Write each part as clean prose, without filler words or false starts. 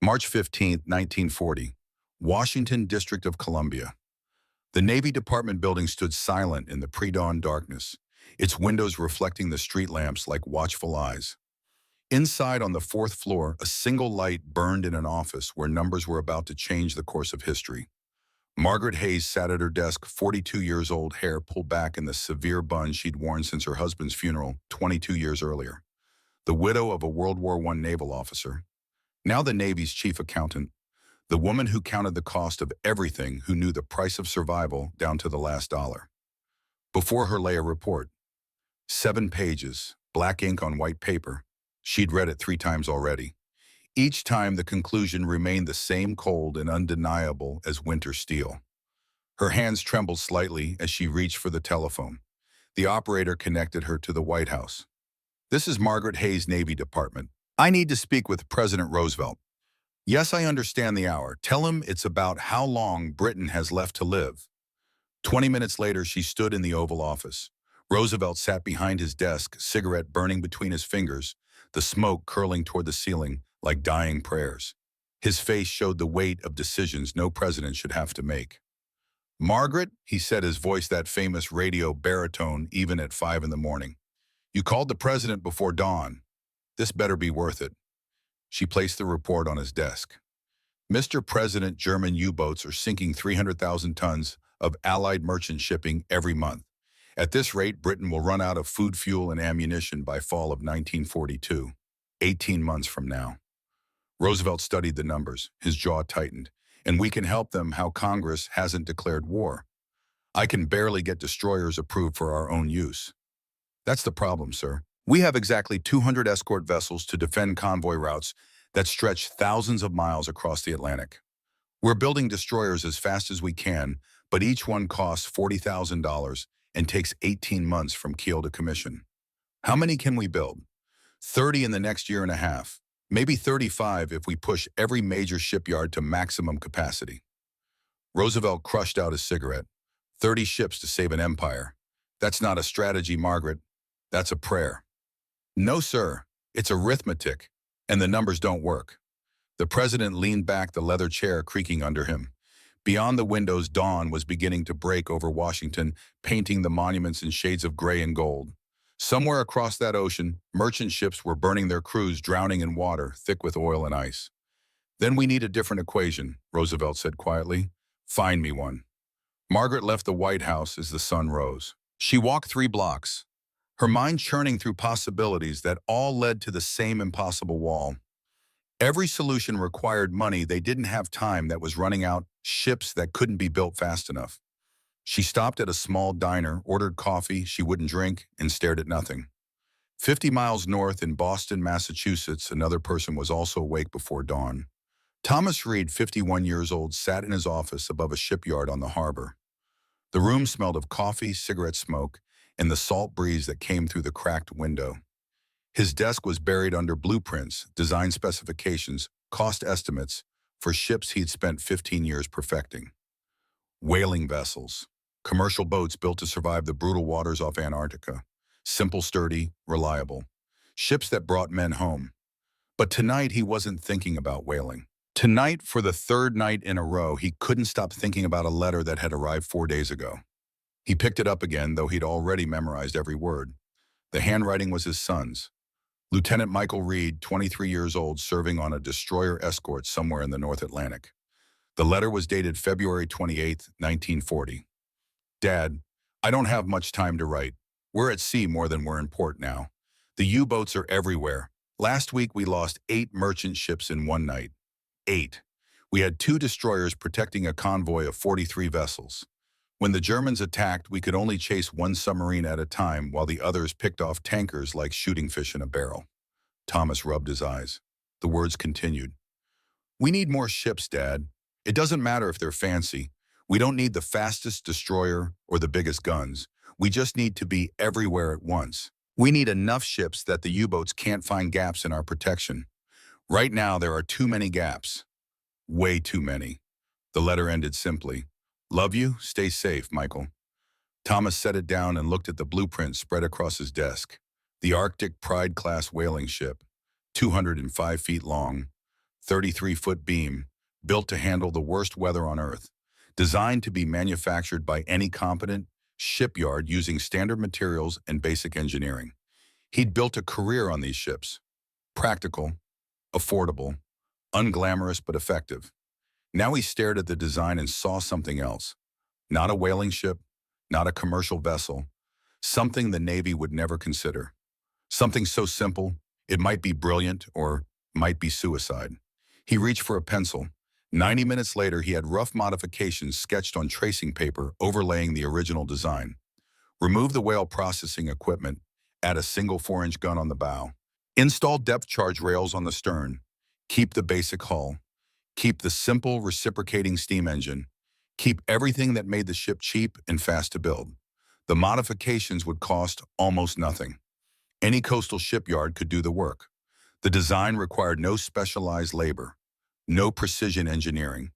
March 15, 1940, Washington, District of Columbia. The Navy Department building stood silent in the pre-dawn darkness, its windows reflecting the street lamps like watchful eyes. Inside on the fourth floor, a single light burned in an office where numbers were about to change the course of history. Margaret Hayes sat at her desk, 42 years old, hair pulled back in the severe bun she'd worn since her husband's funeral 22 years earlier. The widow of a World War I naval officer, now the Navy's chief accountant, the woman who counted the cost of everything, who knew the price of survival down to the last dollar. Before her lay a report. 7 pages, black ink on white paper. She'd read it 3 times already. Each time the conclusion remained the same, cold and undeniable as winter steel. Her hands trembled slightly as she reached for the telephone. The operator connected her to the White House. "This is Margaret Hayes, Navy Department. I need to speak with President Roosevelt." "Yes, I understand the hour. Tell him it's about how long Britain has left to live." 20 minutes later, she stood in the Oval Office. Roosevelt sat behind his desk, cigarette burning between his fingers, the smoke curling toward the ceiling like dying prayers. His face showed the weight of decisions no president should have to make. "Margaret," he said, his voice that famous radio baritone even at 5 in the morning. "You called the president before dawn. This better be worth it." She placed the report on his desk. "Mr. President, German U-boats are sinking 300,000 tons of Allied merchant shipping every month. At this rate, Britain will run out of food, fuel, and ammunition by fall of 1942, 18 months from now." Roosevelt studied the numbers, his jaw tightened. "And we can help them how Congress hasn't declared war. I can barely get destroyers approved for our own use." "That's the problem, sir. We have exactly 200 escort vessels to defend convoy routes that stretch thousands of miles across the Atlantic. We're building destroyers as fast as we can, but each one costs $40,000 and takes 18 months from keel to commission. How many can we build? 30 in the next year and a half. Maybe 35 if we push every major shipyard to maximum capacity." Roosevelt crushed out his cigarette. 30 ships to save an empire. That's not a strategy, Margaret. That's a prayer. "No, sir. It's arithmetic, and the numbers don't work." The president leaned back, the leather chair creaking under him. Beyond the windows, dawn was beginning to break over Washington, painting the monuments in shades of gray and gold. Somewhere across that ocean, merchant ships were burning their crews, drowning in water thick with oil and ice. "Then we need a different equation," Roosevelt said quietly. "Find me one." Margaret left the White House as the sun rose. She walked 3 blocks, her mind churning through possibilities that all led to the same impossible wall. Every solution required money they didn't have, time that was running out, ships that couldn't be built fast enough. She stopped at a small diner, ordered coffee she wouldn't drink, and stared at nothing. 50 miles north in Boston, Massachusetts, another person was also awake before dawn. Thomas Reed, 51 years old, sat in his office above a shipyard on the harbor. The room smelled of coffee, cigarette smoke, and the salt breeze that came through the cracked window. His desk was buried under blueprints, design specifications, cost estimates for ships he'd spent 15 years perfecting. Whaling vessels. Commercial boats built to survive the brutal waters off Antarctica. Simple, sturdy, reliable. Ships that brought men home. But tonight he wasn't thinking about whaling. Tonight, for the 3rd night in a row, he couldn't stop thinking about a letter that had arrived 4 days ago. He picked it up again, though he'd already memorized every word. The handwriting was his son's. Lieutenant Michael Reed, 23 years old, serving on a destroyer escort somewhere in the North Atlantic. The letter was dated February 28, 1940. "Dad, I don't have much time to write. We're at sea more than we're in port now. The U-boats are everywhere. Last week we lost 8 merchant ships in one night. 8. We had 2 destroyers protecting a convoy of 43 vessels. When the Germans attacked, we could only chase 1 submarine at a time while the others picked off tankers like shooting fish in a barrel." Thomas rubbed his eyes. The words continued. "We need more ships, Dad. It doesn't matter if they're fancy. We don't need the fastest destroyer or the biggest guns. We just need to be everywhere at once. We need enough ships that the U-boats can't find gaps in our protection. Right now, there are too many gaps. Way too many." The letter ended simply. "Love you. Stay safe, Michael." Thomas set it down and looked at the blueprint spread across his desk. The Arctic Pride-class whaling ship, 205 feet long, 33-foot beam, built to handle the worst weather on Earth, designed to be manufactured by any competent shipyard using standard materials and basic engineering. He'd built a career on these ships. Practical, affordable, unglamorous but effective. Now he stared at the design and saw something else. Not a whaling ship, not a commercial vessel, something the Navy would never consider. Something so simple, it might be brilliant or might be suicide. He reached for a pencil. 90 minutes later, he had rough modifications sketched on tracing paper overlaying the original design. Remove the whale processing equipment, add a single 4-inch gun on the bow. Install depth charge rails on the stern. Keep the basic hull. Keep the simple reciprocating steam engine. Keep everything that made the ship cheap and fast to build. The modifications would cost almost nothing. Any coastal shipyard could do the work. The design required no specialized labor, no precision engineering,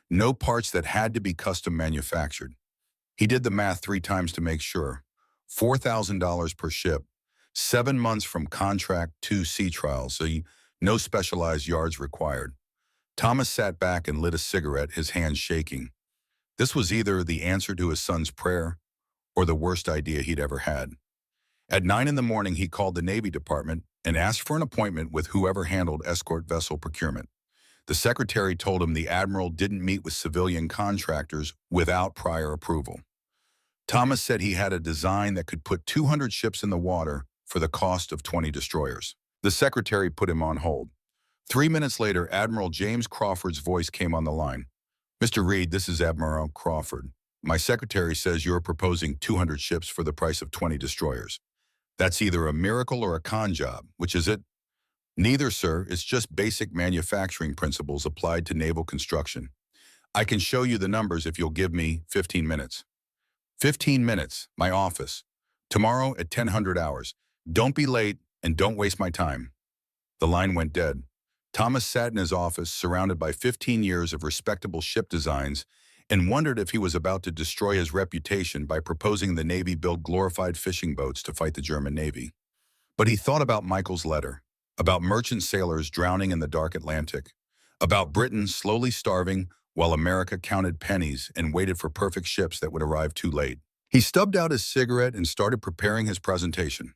no parts that had to be custom manufactured. He did the math 3 times to make sure. $4,000 per ship, 7 months from contract to sea trials, so no specialized yards required. Thomas sat back and lit a cigarette, his hands shaking. This was either the answer to his son's prayer or the worst idea he'd ever had. At 9 in the morning, he called the Navy Department and asked for an appointment with whoever handled escort vessel procurement. The secretary told him the admiral didn't meet with civilian contractors without prior approval. Thomas said he had a design that could put 200 ships in the water for the cost of 20 destroyers. The secretary put him on hold. 3 minutes later, Admiral James Crawford's voice came on the line. "Mr. Reed, this is Admiral Crawford. My secretary says you're proposing 200 ships for the price of 20 destroyers. That's either a miracle or a con job. Which is it?" "Neither, sir. It's just basic manufacturing principles applied to naval construction. I can show you the numbers if you'll give me 15 minutes. 15 minutes, my office. Tomorrow at 1000 hours. Don't be late and don't waste my time." The line went dead. Thomas sat in his office, surrounded by 15 years of respectable ship designs, and wondered if he was about to destroy his reputation by proposing the Navy build glorified fishing boats to fight the German Navy. But he thought about Michael's letter, about merchant sailors drowning in the dark Atlantic, about Britain slowly starving while America counted pennies and waited for perfect ships that would arrive too late. He stubbed out his cigarette and started preparing his presentation.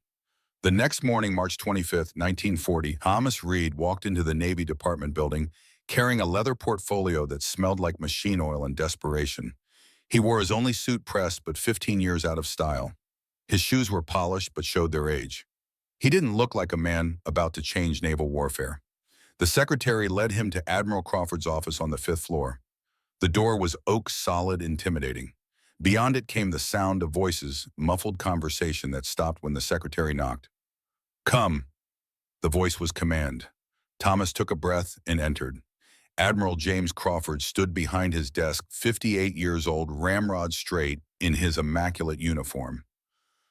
The next morning, March 25, 1940, Thomas Reed walked into the Navy Department building carrying a leather portfolio that smelled like machine oil and desperation. He wore his only suit pressed but 15 years out of style. His shoes were polished but showed their age. He didn't look like a man about to change naval warfare. The secretary led him to Admiral Crawford's office on the 5th floor. The door was oak solid, intimidating. Beyond it came the sound of voices, muffled conversation that stopped when the secretary knocked. "Come." The voice was command. Thomas took a breath and entered. Admiral James Crawford stood behind his desk, 58 years old, ramrod straight, in his immaculate uniform.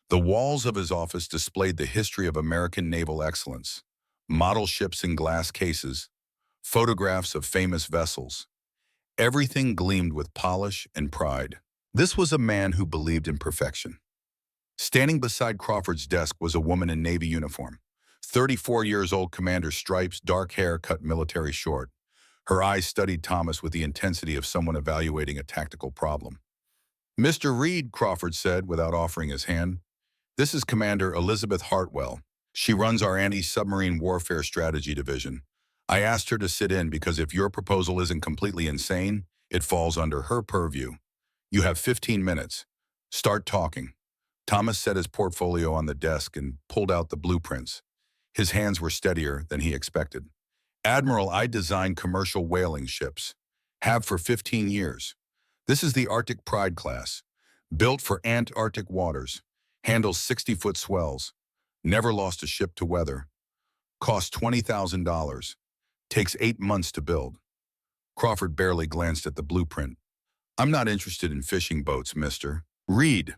The walls of his office displayed the history of American naval excellence, model ships in glass cases, photographs of famous vessels. Everything gleamed with polish and pride. This was a man who believed in perfection. Standing beside Crawford's desk was a woman in Navy uniform. 34 years old, commander stripes, dark hair cut military short. Her eyes studied Thomas with the intensity of someone evaluating a tactical problem. "Mr. Reed," Crawford said without offering his hand, "this is Commander Elizabeth Hartwell. She runs our anti-submarine warfare strategy division. I asked her to sit in because if your proposal isn't completely insane, it falls under her purview. You have 15 minutes. Start talking." Thomas set his portfolio on the desk and pulled out the blueprints. His hands were steadier than he expected. "Admiral, I designed commercial whaling ships. Have for 15 years. This is the Arctic Pride class. Built for Antarctic waters. Handles 60-foot swells. Never lost a ship to weather. Cost $20,000. Takes 8 months to build." Crawford barely glanced at the blueprint. "I'm not interested in fishing boats, Mr. Reed."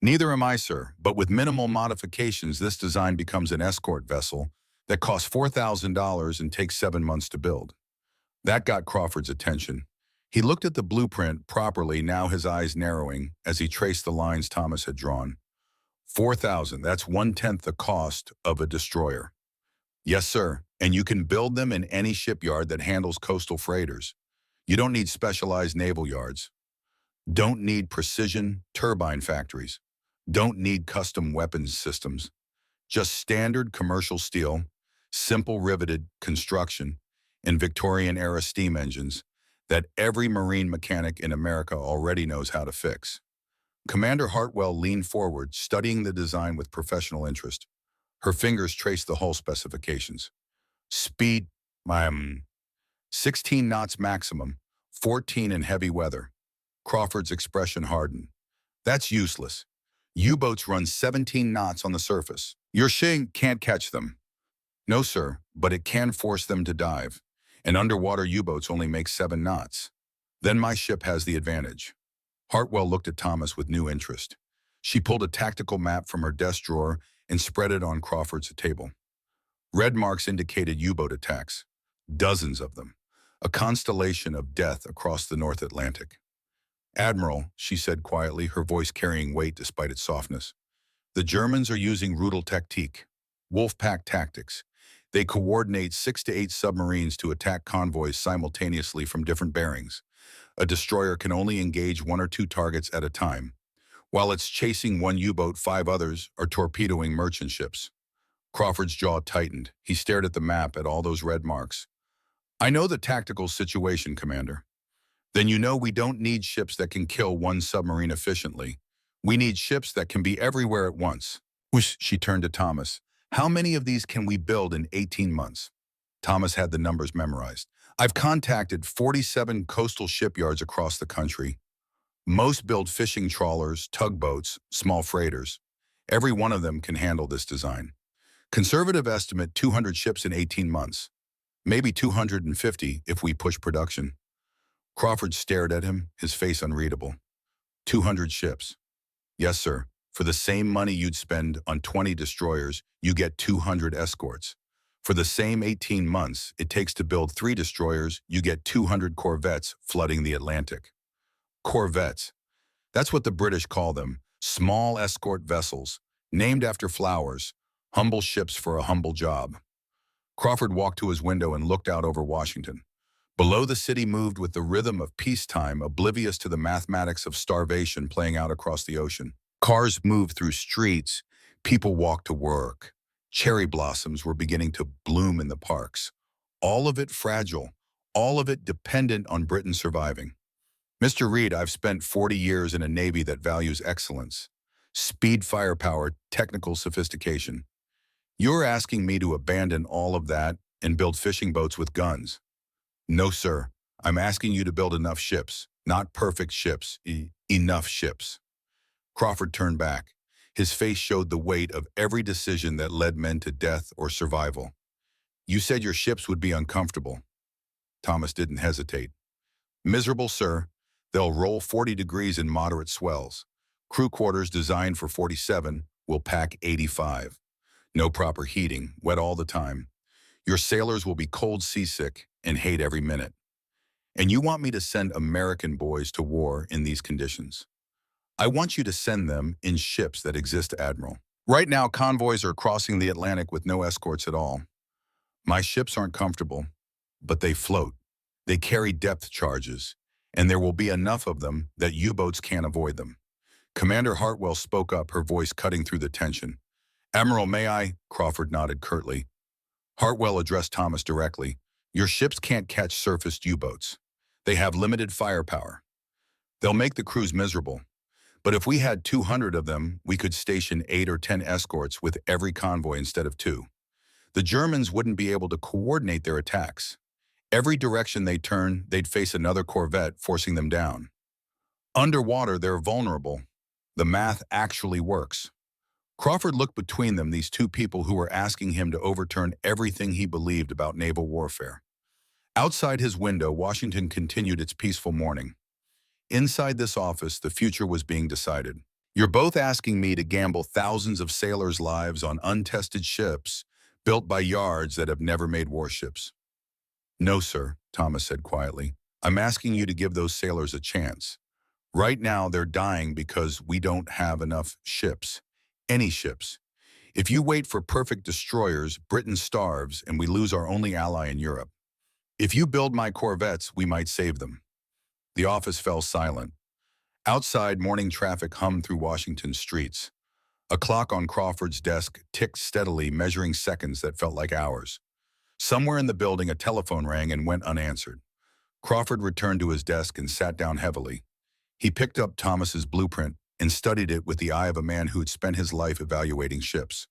"Neither am I, sir, but with minimal modifications, this design becomes an escort vessel that costs $4,000 and takes 7 months to build." That got Crawford's attention. He looked at the blueprint properly, now his eyes narrowing as he traced the lines Thomas had drawn. 4,000, that's 1/10 the cost of a destroyer. Yes, sir. And you can build them in any shipyard that handles coastal freighters. You don't need specialized naval yards. Don't need precision turbine factories. Don't need custom weapons systems. Just standard commercial steel, simple riveted construction, and Victorian-era steam engines that every marine mechanic in America already knows how to fix. Commander Hartwell leaned forward, studying the design with professional interest. Her fingers traced the hull specifications. Speed, um, 16 knots maximum, 14 in heavy weather. Crawford's expression hardened. That's useless. U-boats run 17 knots on the surface. Your ship can't catch them. No, sir, but it can force them to dive. And underwater U-boats only make 7 knots. Then my ship has the advantage. Hartwell looked at Thomas with new interest. She pulled a tactical map from her desk drawer and spread it on Crawford's table. Red marks indicated U-boat attacks. Dozens of them. A constellation of death across the North Atlantic. Admiral, she said quietly, her voice carrying weight despite its softness. The Germans are using Rudeltaktik, wolf-pack tactics. They coordinate 6 to 8 submarines to attack convoys simultaneously from different bearings. A destroyer can only engage 1 or 2 targets at a time. While it's chasing one U-boat, 5 others are torpedoing merchant ships. Crawford's jaw tightened. He stared at the map, at all those red marks. I know the tactical situation, Commander. Then you know we don't need ships that can kill one submarine efficiently. We need ships that can be everywhere at once. Whoosh, she turned to Thomas. How many of these can we build in 18 months? Thomas had the numbers memorized. I've contacted 47 coastal shipyards across the country. Most build fishing trawlers, tugboats, small freighters. Every one of them can handle this design. Conservative estimate 200 ships in 18 months. Maybe 250 if we push production. Crawford stared at him, his face unreadable. 200 ships. Yes, sir. For the same money you'd spend on 20 destroyers, you get 200 escorts. For the same 18 months it takes to build 3 destroyers, you get 200 corvettes flooding the Atlantic. Corvettes. That's what the British call them. Small escort vessels, named after flowers, humble ships for a humble job. Crawford walked to his window and looked out over Washington. Below, the city moved with the rhythm of peacetime, oblivious to the mathematics of starvation playing out across the ocean. Cars moved through streets, people walked to work. Cherry blossoms were beginning to bloom in the parks. All of it fragile, all of it dependent on Britain surviving. Mr. Reed, I've spent 40 years in a Navy that values excellence. Speed, firepower, technical sophistication. You're asking me to abandon all of that and build fishing boats with guns. No, sir. I'm asking you to build enough ships, not perfect ships, enough ships. Crawford turned back. His face showed the weight of every decision that led men to death or survival. You said your ships would be uncomfortable. Thomas didn't hesitate. Miserable, sir. They'll roll 40 degrees in moderate swells. Crew quarters designed for 47 will pack 85. No proper heating, wet all the time. Your sailors will be cold, seasick, and hate every minute. And you want me to send American boys to war in these conditions? I want you to send them in ships that exist, Admiral. Right now, convoys are crossing the Atlantic with no escorts at all. My ships aren't comfortable, but they float. They carry depth charges, and there will be enough of them that U-boats can't avoid them. Commander Hartwell spoke up, her voice cutting through the tension. Admiral, may I? Crawford nodded curtly. Hartwell addressed Thomas directly. Your ships can't catch surfaced U-boats. They have limited firepower. They'll make the crews miserable. But if we had 200 of them, we could station 8 or 10 escorts with every convoy instead of 2. The Germans wouldn't be able to coordinate their attacks. Every direction they turn, they'd face another corvette forcing them down. Underwater, they're vulnerable. The math actually works. Crawford looked between them, these two people who were asking him to overturn everything he believed about naval warfare. Outside his window, Washington continued its peaceful morning. Inside this office, the future was being decided. You're both asking me to gamble thousands of sailors' lives on untested ships built by yards that have never made warships. No, sir, Thomas said quietly. I'm asking you to give those sailors a chance. Right now, they're dying because we don't have enough ships. Any ships. If you wait for perfect destroyers, Britain starves and we lose our only ally in Europe. If you build my Corvettes, we might save them." The office fell silent. Outside, morning traffic hummed through Washington's streets. A clock on Crawford's desk ticked steadily, measuring seconds that felt like hours. Somewhere in the building, a telephone rang and went unanswered. Crawford returned to his desk and sat down heavily. He picked up Thomas's blueprint and studied it with the eye of a man who had spent his life evaluating ships.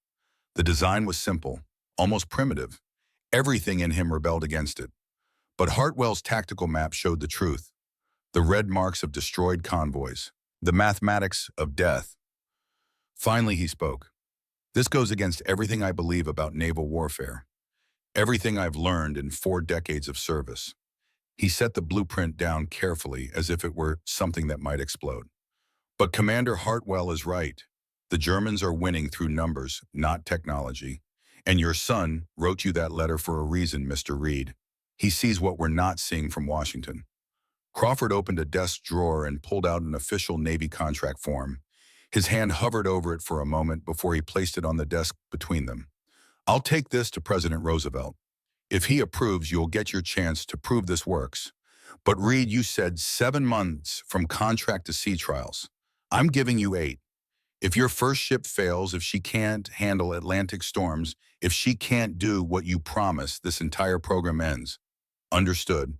The design was simple, almost primitive. Everything in him rebelled against it. But Hartwell's tactical map showed the truth. The red marks of destroyed convoys. The mathematics of death. Finally, he spoke. "This goes against everything I believe about naval warfare. Everything I've learned in 4 decades of service." He set the blueprint down carefully, as if it were something that might explode. "But Commander Hartwell is right. The Germans are winning through numbers, not technology. And your son wrote you that letter for a reason, Mr. Reed. He sees what we're not seeing from Washington." Crawford opened a desk drawer and pulled out an official Navy contract form. His hand hovered over it for a moment before he placed it on the desk between them. "I'll take this to President Roosevelt. If he approves, you'll get your chance to prove this works. But Reed, you said 7 months from contract to sea trials. I'm giving you 8. If your first ship fails, if she can't handle Atlantic storms, if she can't do what you promised, this entire program ends." "Understood."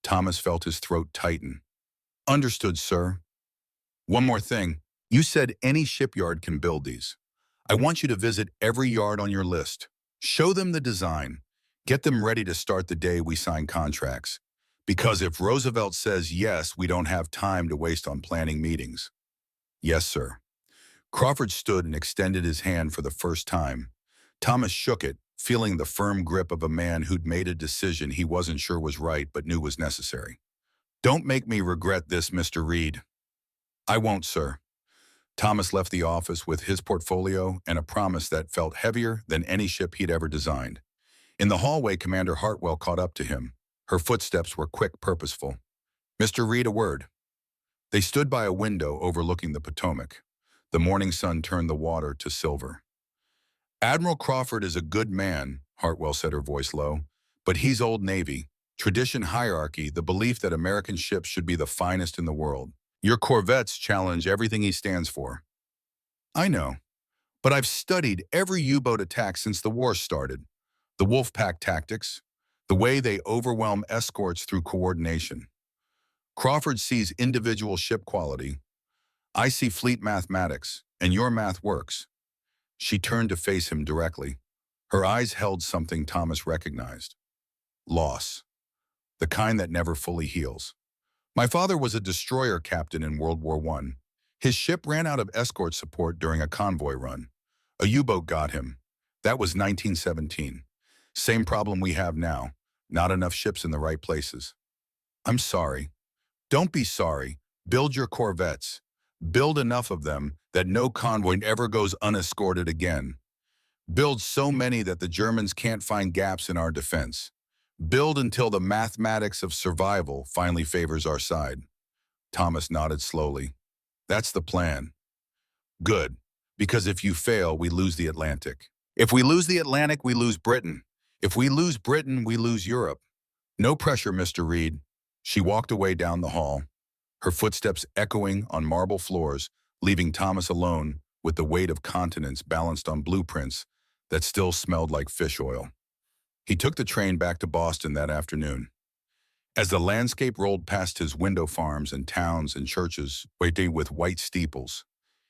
Thomas felt his throat tighten. "Understood, sir. One more thing. You said any shipyard can build these. I want you to visit every yard on your list. Show them the design. Get them ready to start the day we sign contracts. Because if Roosevelt says yes, we don't have time to waste on planning meetings." "Yes, sir." Crawford stood and extended his hand for the first time. Thomas shook it, feeling the firm grip of a man who'd made a decision he wasn't sure was right but knew was necessary. "Don't make me regret this, Mr. Reed." "I won't, sir." Thomas left the office with his portfolio and a promise that felt heavier than any ship he'd ever designed. In the hallway, Commander Hartwell caught up to him. Her footsteps were quick, purposeful. "Mr. Reed, a word." They stood by a window overlooking the Potomac. The morning sun turned the water to silver. "Admiral Crawford is a good man," Hartwell said, her voice low. "But he's old Navy. Tradition, hierarchy, the belief that American ships should be the finest in the world. Your Corvettes challenge everything he stands for." "I know. But I've studied every U-boat attack since the war started. The Wolfpack tactics, the way they overwhelm escorts through coordination. Crawford sees individual ship quality. I see fleet mathematics, and your math works." She turned to face him directly. Her eyes held something Thomas recognized. Loss. The kind that never fully heals. "My father was a destroyer captain in World War I. His ship ran out of escort support during a convoy run. A U-boat got him. That was 1917. Same problem we have now. Not enough ships in the right places." "I'm sorry." "Don't be sorry. Build your Corvettes. Build enough of them that no convoy ever goes unescorted again. Build so many that the Germans can't find gaps in our defense. Build until the mathematics of survival finally favors our side." Thomas nodded slowly. "That's the plan." "Good. Because if you fail, we lose the Atlantic. If we lose the Atlantic, we lose Britain. If we lose Britain, we lose Europe. No pressure, Mr. Reed." She walked away down the hall, her footsteps echoing on marble floors, leaving Thomas alone with the weight of continents balanced on blueprints that still smelled like fish oil. He took the train back to Boston that afternoon. As the landscape rolled past his window farms and towns and churches waiting with white steeples,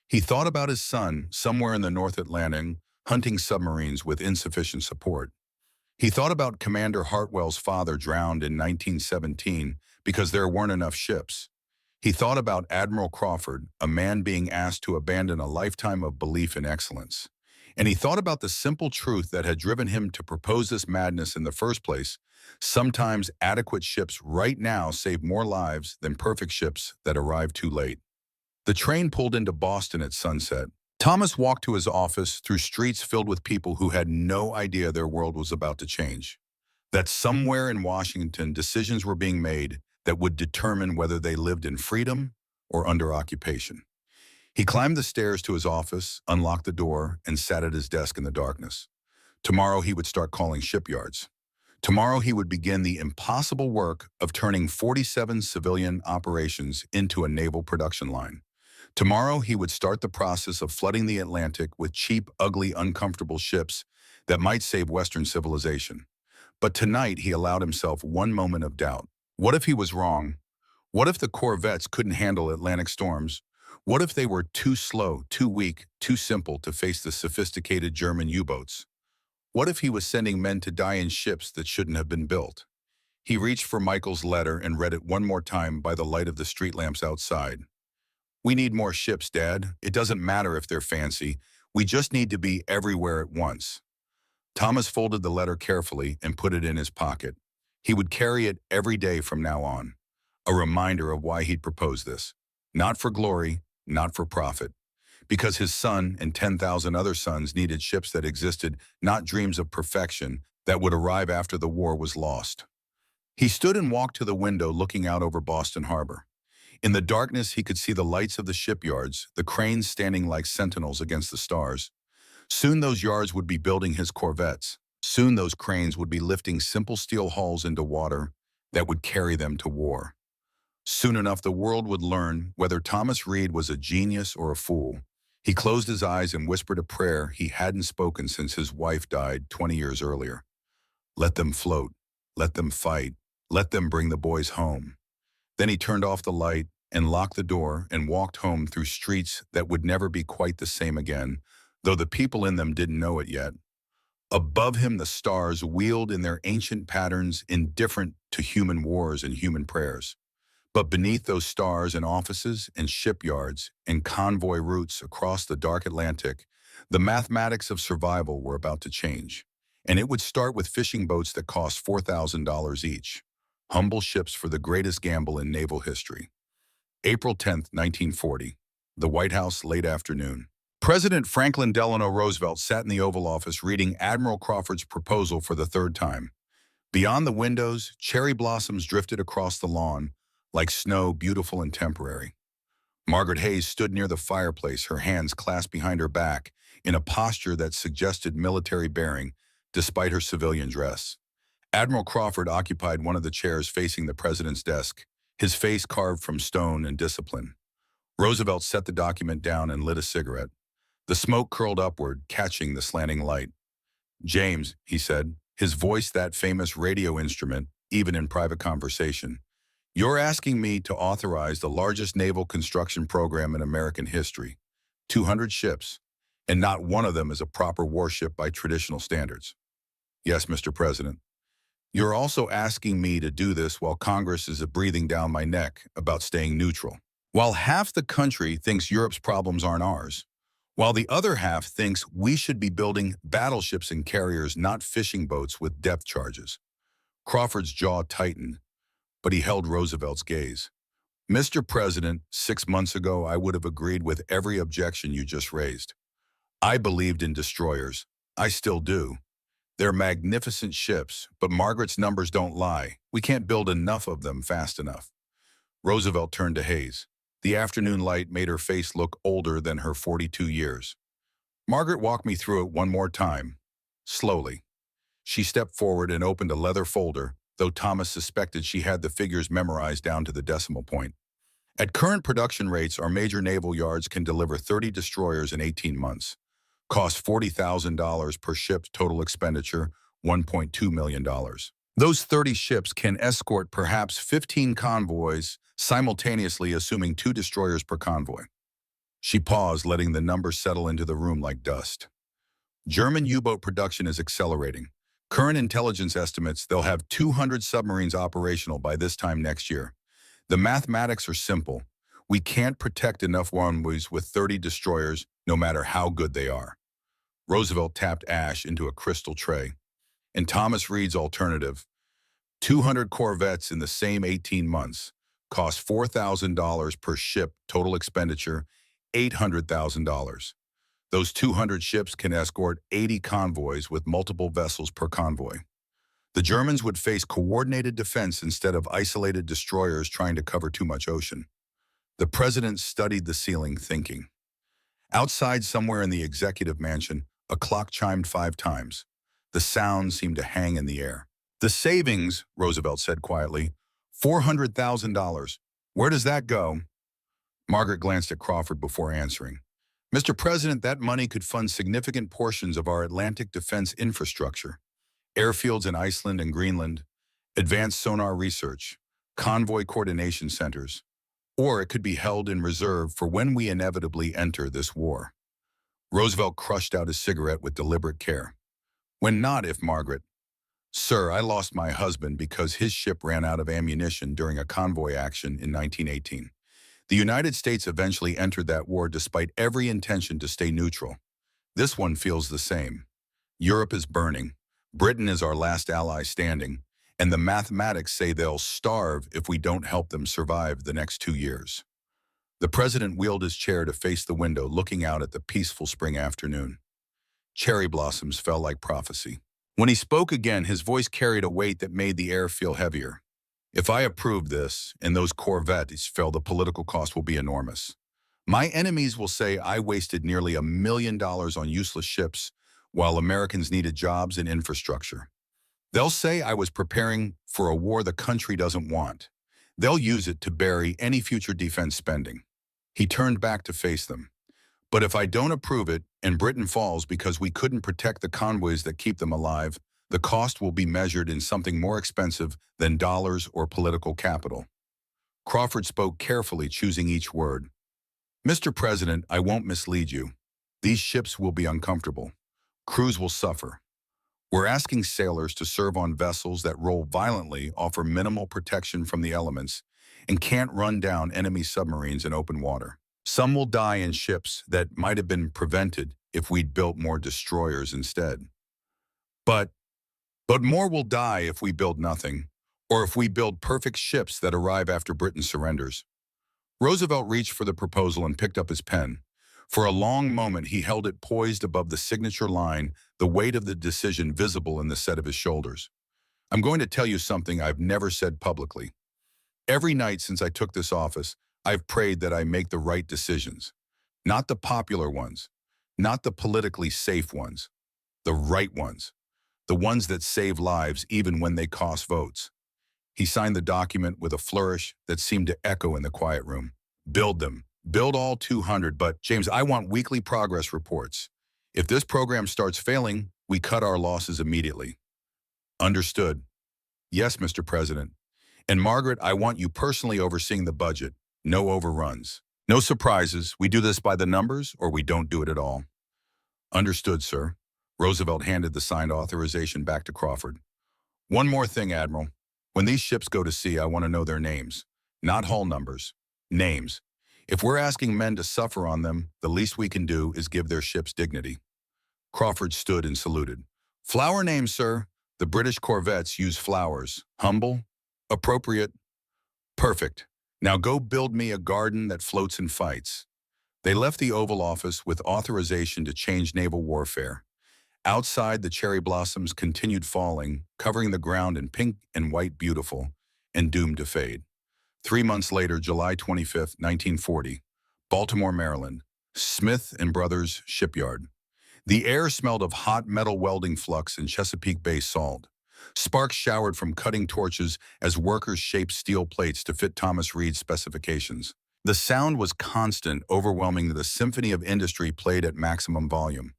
he thought about his son somewhere in the North Atlantic hunting submarines with insufficient support. He thought about Commander Hartwell's father drowned in 1917 because there weren't enough ships. He thought about Admiral Crawford, a man being asked to abandon a lifetime of belief in excellence. And he thought about the simple truth that had driven him to propose this madness in the first place. Sometimes adequate ships right now save more lives than perfect ships that arrive too late. The train pulled into Boston at sunset. Thomas walked to his office through streets filled with people who had no idea their world was about to change. That somewhere in Washington, decisions were being made that would determine whether they lived in freedom or under occupation. He climbed the stairs to his office, unlocked the door, and sat at his desk in the darkness. Tomorrow he would start calling shipyards. Tomorrow he would begin the impossible work of turning 47 civilian operations into a naval production line. Tomorrow he would start the process of flooding the Atlantic with cheap, ugly, uncomfortable ships that might save Western civilization. But tonight he allowed himself one moment of doubt. What if he was wrong? What if the Corvettes couldn't handle Atlantic storms? What if they were too slow, too weak, too simple to face the sophisticated German U-boats? What if he was sending men to die in ships that shouldn't have been built? He reached for Michael's letter and read it one more time by the light of the street lamps outside. "We need more ships, Dad. It doesn't matter if they're fancy. We just need to be everywhere at once." Thomas folded the letter carefully and put it in his pocket. He would carry it every day from now on, a reminder of why he'd proposed this. Not for glory, not for profit. Because his son and 10,000 other sons needed ships that existed, not dreams of perfection that would arrive after the war was lost. He stood and walked to the window looking out over Boston Harbor. In the darkness, he could see the lights of the shipyards, the cranes standing like sentinels against the stars. Soon those yards would be building his Corvettes. Soon those cranes would be lifting simple steel hulls into water that would carry them to war. Soon enough, the world would learn whether Thomas Reed was a genius or a fool. He closed his eyes and whispered a prayer he hadn't spoken since his wife died 20 years earlier. Let them float. Let them fight. Let them bring the boys home. Then he turned off the light and locked the door and walked home through streets that would never be quite the same again, though the people in them didn't know it yet. Above him, the stars wheeled in their ancient patterns, indifferent to human wars and human prayers. But beneath those stars and offices and shipyards and convoy routes across the dark Atlantic, the mathematics of survival were about to change. And it would start with fishing boats that cost $4,000 each. Humble ships for the greatest gamble in naval history. April 10th, 1940. The White House, late afternoon. President Franklin Delano Roosevelt sat in the Oval Office reading Admiral Crawford's proposal for the third time. Beyond the windows, cherry blossoms drifted across the lawn, like snow, beautiful and temporary. Margaret Hayes stood near the fireplace, her hands clasped behind her back, in a posture that suggested military bearing, despite her civilian dress. Admiral Crawford occupied one of the chairs facing the president's desk, his face carved from stone and discipline. Roosevelt set the document down and lit a cigarette. The smoke curled upward, catching the slanting light. "James," he said, his voice that famous radio instrument, even in private conversation, "you're asking me to authorize the largest naval construction program in American history. 200 ships, and not one of them is a proper warship by traditional standards." "Yes, Mr. President." "You're also asking me to do this while Congress is breathing down my neck about staying neutral. While half the country thinks Europe's problems aren't ours. While the other half thinks we should be building battleships and carriers, not fishing boats with depth charges." Crawford's jaw tightened, but he held Roosevelt's gaze. "Mr. President, 6 months ago I would have agreed with every objection you just raised. I believed in destroyers. I still do. They're magnificent ships, but Margaret's numbers don't lie. We can't build enough of them fast enough." Roosevelt turned to Hayes. The afternoon light made her face look older than her 42 years. "Margaret walked me through it one more time." Slowly. She stepped forward and opened a leather folder, though Thomas suspected she had the figures memorized down to the decimal point. "At current production rates, our major naval yards can deliver 30 destroyers in 18 months. Cost $40,000 per ship, total expenditure $1.2 million. Those 30 ships can escort perhaps 15 convoys simultaneously, assuming 2 destroyers per convoy." She paused, letting the number settle into the room like dust. "German U-boat production is accelerating. Current intelligence estimates they'll have 200 submarines operational by this time next year. The mathematics are simple. We can't protect enough runways with 30 destroyers, no matter how good they are." Roosevelt tapped ash into a crystal tray. "And Thomas Reed's alternative, 200 Corvettes in the same 18 months, cost $4,000 per ship, total expenditure $800,000. Those 200 ships can escort 80 convoys with multiple vessels per convoy. The Germans would face coordinated defense instead of isolated destroyers trying to cover too much ocean." The president studied the ceiling, thinking. Outside, somewhere in the executive mansion, a clock chimed 5 times. The sound seemed to hang in the air. The savings, Roosevelt said quietly, $400,000. Where does that go? Margaret glanced at Crawford before answering. Mr. President, that money could fund significant portions of our Atlantic defense infrastructure. Airfields in Iceland and Greenland, advanced sonar research, convoy coordination centers, or it could be held in reserve for when we inevitably enter this war. Roosevelt crushed out his cigarette with deliberate care. When not, if Margaret. Sir, I lost my husband because his ship ran out of ammunition during a convoy action in 1918. The United States eventually entered that war despite every intention to stay neutral. This one feels the same. Europe is burning. Britain is our last ally standing, and the mathematics say they'll starve if we don't help them survive the next 2 years. The president wheeled his chair to face the window, looking out at the peaceful spring afternoon. Cherry blossoms fell like prophecy. When he spoke again, his voice carried a weight that made the air feel heavier. If I approve this, and those Corvettes fail, the political cost will be enormous. My enemies will say I wasted nearly $1 million on useless ships while Americans needed jobs and infrastructure. They'll say I was preparing for a war the country doesn't want. They'll use it to bury any future defense spending. He turned back to face them. But if I don't approve it, and Britain falls because we couldn't protect the convoys that keep them alive, the cost will be measured in something more expensive than dollars or political capital. Crawford spoke carefully, choosing each word. Mr. President, I won't mislead you. These ships will be uncomfortable. Crews will suffer. We're asking sailors to serve on vessels that roll violently, offer minimal protection from the elements, and can't run down enemy submarines in open water. Some will die in ships that might have been prevented if we'd built more destroyers instead. But more will die if we build nothing, or if we build perfect ships that arrive after Britain surrenders. Roosevelt reached for the proposal and picked up his pen. For a long moment, he held it poised above the signature line, the weight of the decision visible in the set of his shoulders. I'm going to tell you something I've never said publicly. Every night since I took this office, I've prayed that I make the right decisions. Not the popular ones, not the politically safe ones, the right ones, the ones that save lives even when they cost votes. He signed the document with a flourish that seemed to echo in the quiet room. Build them. Build all 200, but James, I want weekly progress reports. If this program starts failing, we cut our losses immediately. Understood. Yes, Mr. President. And Margaret, I want you personally overseeing the budget. No overruns. No surprises. We do this by the numbers or we don't do it at all. Understood, sir. Roosevelt handed the signed authorization back to Crawford. One more thing, Admiral. When these ships go to sea, I want to know their names. Not hull numbers. Names. If we're asking men to suffer on them, the least we can do is give their ships dignity. Crawford stood and saluted. Flower names, sir. The British Corvettes use flowers. Humble. Appropriate. Perfect. Now go build me a garden that floats and fights. They left the Oval Office with authorization to change naval warfare. Outside, the cherry blossoms continued falling, covering the ground in pink and white beautiful, and doomed to fade. 3 months later, July 25, 1940, Baltimore, Maryland, Smith and Brothers Shipyard. The air smelled of hot metal welding flux and Chesapeake Bay salt. Sparks showered from cutting torches as workers shaped steel plates to fit Thomas Reed's specifications. The sound was constant, overwhelming. The symphony of industry played at maximum volume.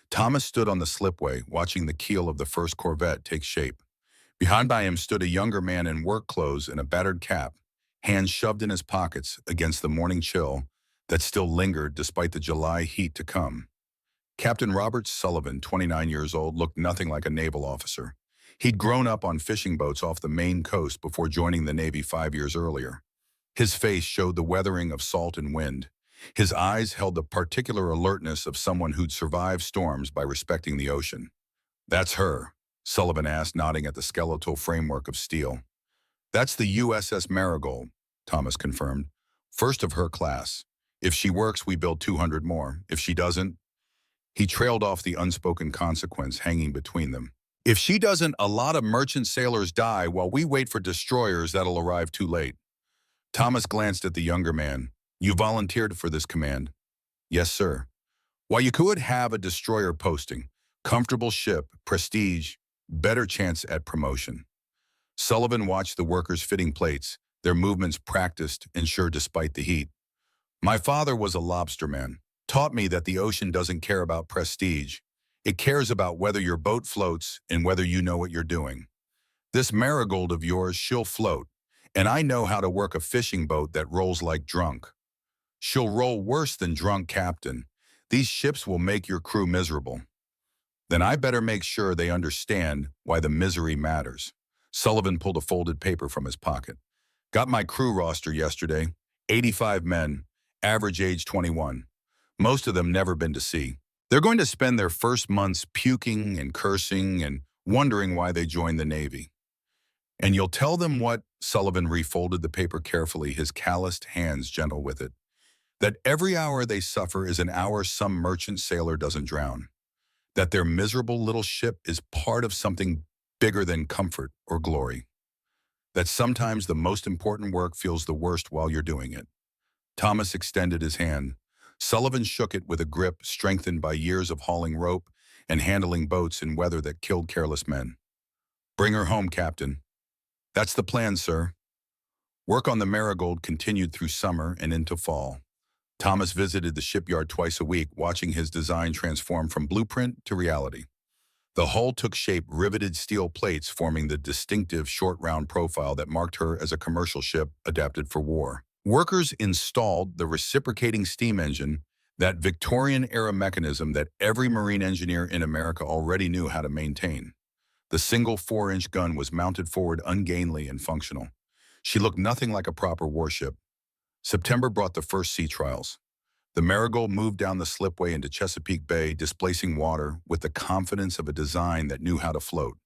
Thomas stood on the slipway, watching the keel of the first Corvette take shape. Behind by him stood a younger man in work clothes and a battered cap, hands shoved in his pockets against the morning chill that still lingered despite the July heat to come. Captain Robert Sullivan, 29 years old, looked nothing like a naval officer. He'd grown up on fishing boats off the Maine coast before joining the Navy 5 years earlier. His face showed the weathering of salt and wind. His eyes held the particular alertness of someone who'd survived storms by respecting the ocean. That's her, Sullivan asked, nodding at the skeletal framework of steel. That's the USS Marigold, Thomas confirmed. First of her class. If she works, we build 200 more. If she doesn't, he trailed off the unspoken consequence hanging between them. If she doesn't, a lot of merchant sailors die while we wait for destroyers that'll arrive too late. Thomas glanced at the younger man. You volunteered for this command? Yes, sir. While you could have a destroyer posting, comfortable ship, prestige, better chance at promotion. Sullivan watched the workers fitting plates, their movements practiced, ensured despite the heat. My father was a lobsterman, taught me that the ocean doesn't care about prestige. It cares about whether your boat floats and whether you know what you're doing. This marigold of yours, she'll float, and I know how to work a fishing boat that rolls like drunk. She'll roll worse than drunk, Captain. These ships will make your crew miserable. Then I better make sure they understand why the misery matters. Sullivan pulled a folded paper from his pocket. Got my crew roster yesterday. 85 men, average age 21. Most of them never been to sea. They're going to spend their first months puking and cursing and wondering why they joined the Navy. And you'll tell them what? Sullivan refolded the paper carefully, his calloused hands gentle with it. That every hour they suffer is an hour some merchant sailor doesn't drown. That their miserable little ship is part of something bigger than comfort or glory. That sometimes the most important work feels the worst while you're doing it. Thomas extended his hand. Sullivan shook it with a grip strengthened by years of hauling rope and handling boats in weather that killed careless men. Bring her home, Captain. That's the plan, sir. Work on the Marigold continued through summer and into fall. Thomas visited the shipyard twice a week, watching his design transform from blueprint to reality. The hull took shape, riveted steel plates forming the distinctive short round profile that marked her as a commercial ship adapted for war. Workers installed the reciprocating steam engine, that Victorian-era mechanism that every marine engineer in America already knew how to maintain. The single 4-inch gun was mounted forward ungainly and functional. She looked nothing like a proper warship. September brought the first sea trials. The Marigold moved down the slipway into Chesapeake Bay, displacing water with the confidence of a design that knew how to float.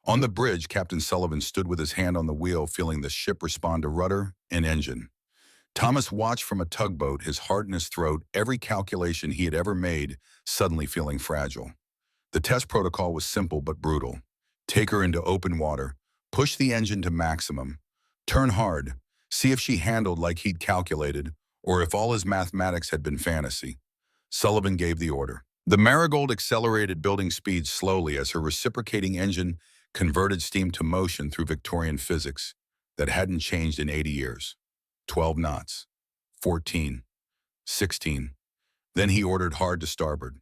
On the bridge, Captain Sullivan stood with his hand on the wheel, feeling the ship respond to rudder and engine. Thomas watched from a tugboat, his heart in his throat, every calculation he had ever made suddenly feeling fragile. The test protocol was simple but brutal. Take her into open water, push the engine to maximum, turn hard, see if she handled like he'd calculated, or if all his mathematics had been fantasy. Sullivan gave the order. The Marigold accelerated, building speed slowly as her reciprocating engine converted steam to motion through Victorian physics that hadn't changed in 80 years. 12 knots, 14, 16. Then he ordered hard to starboard.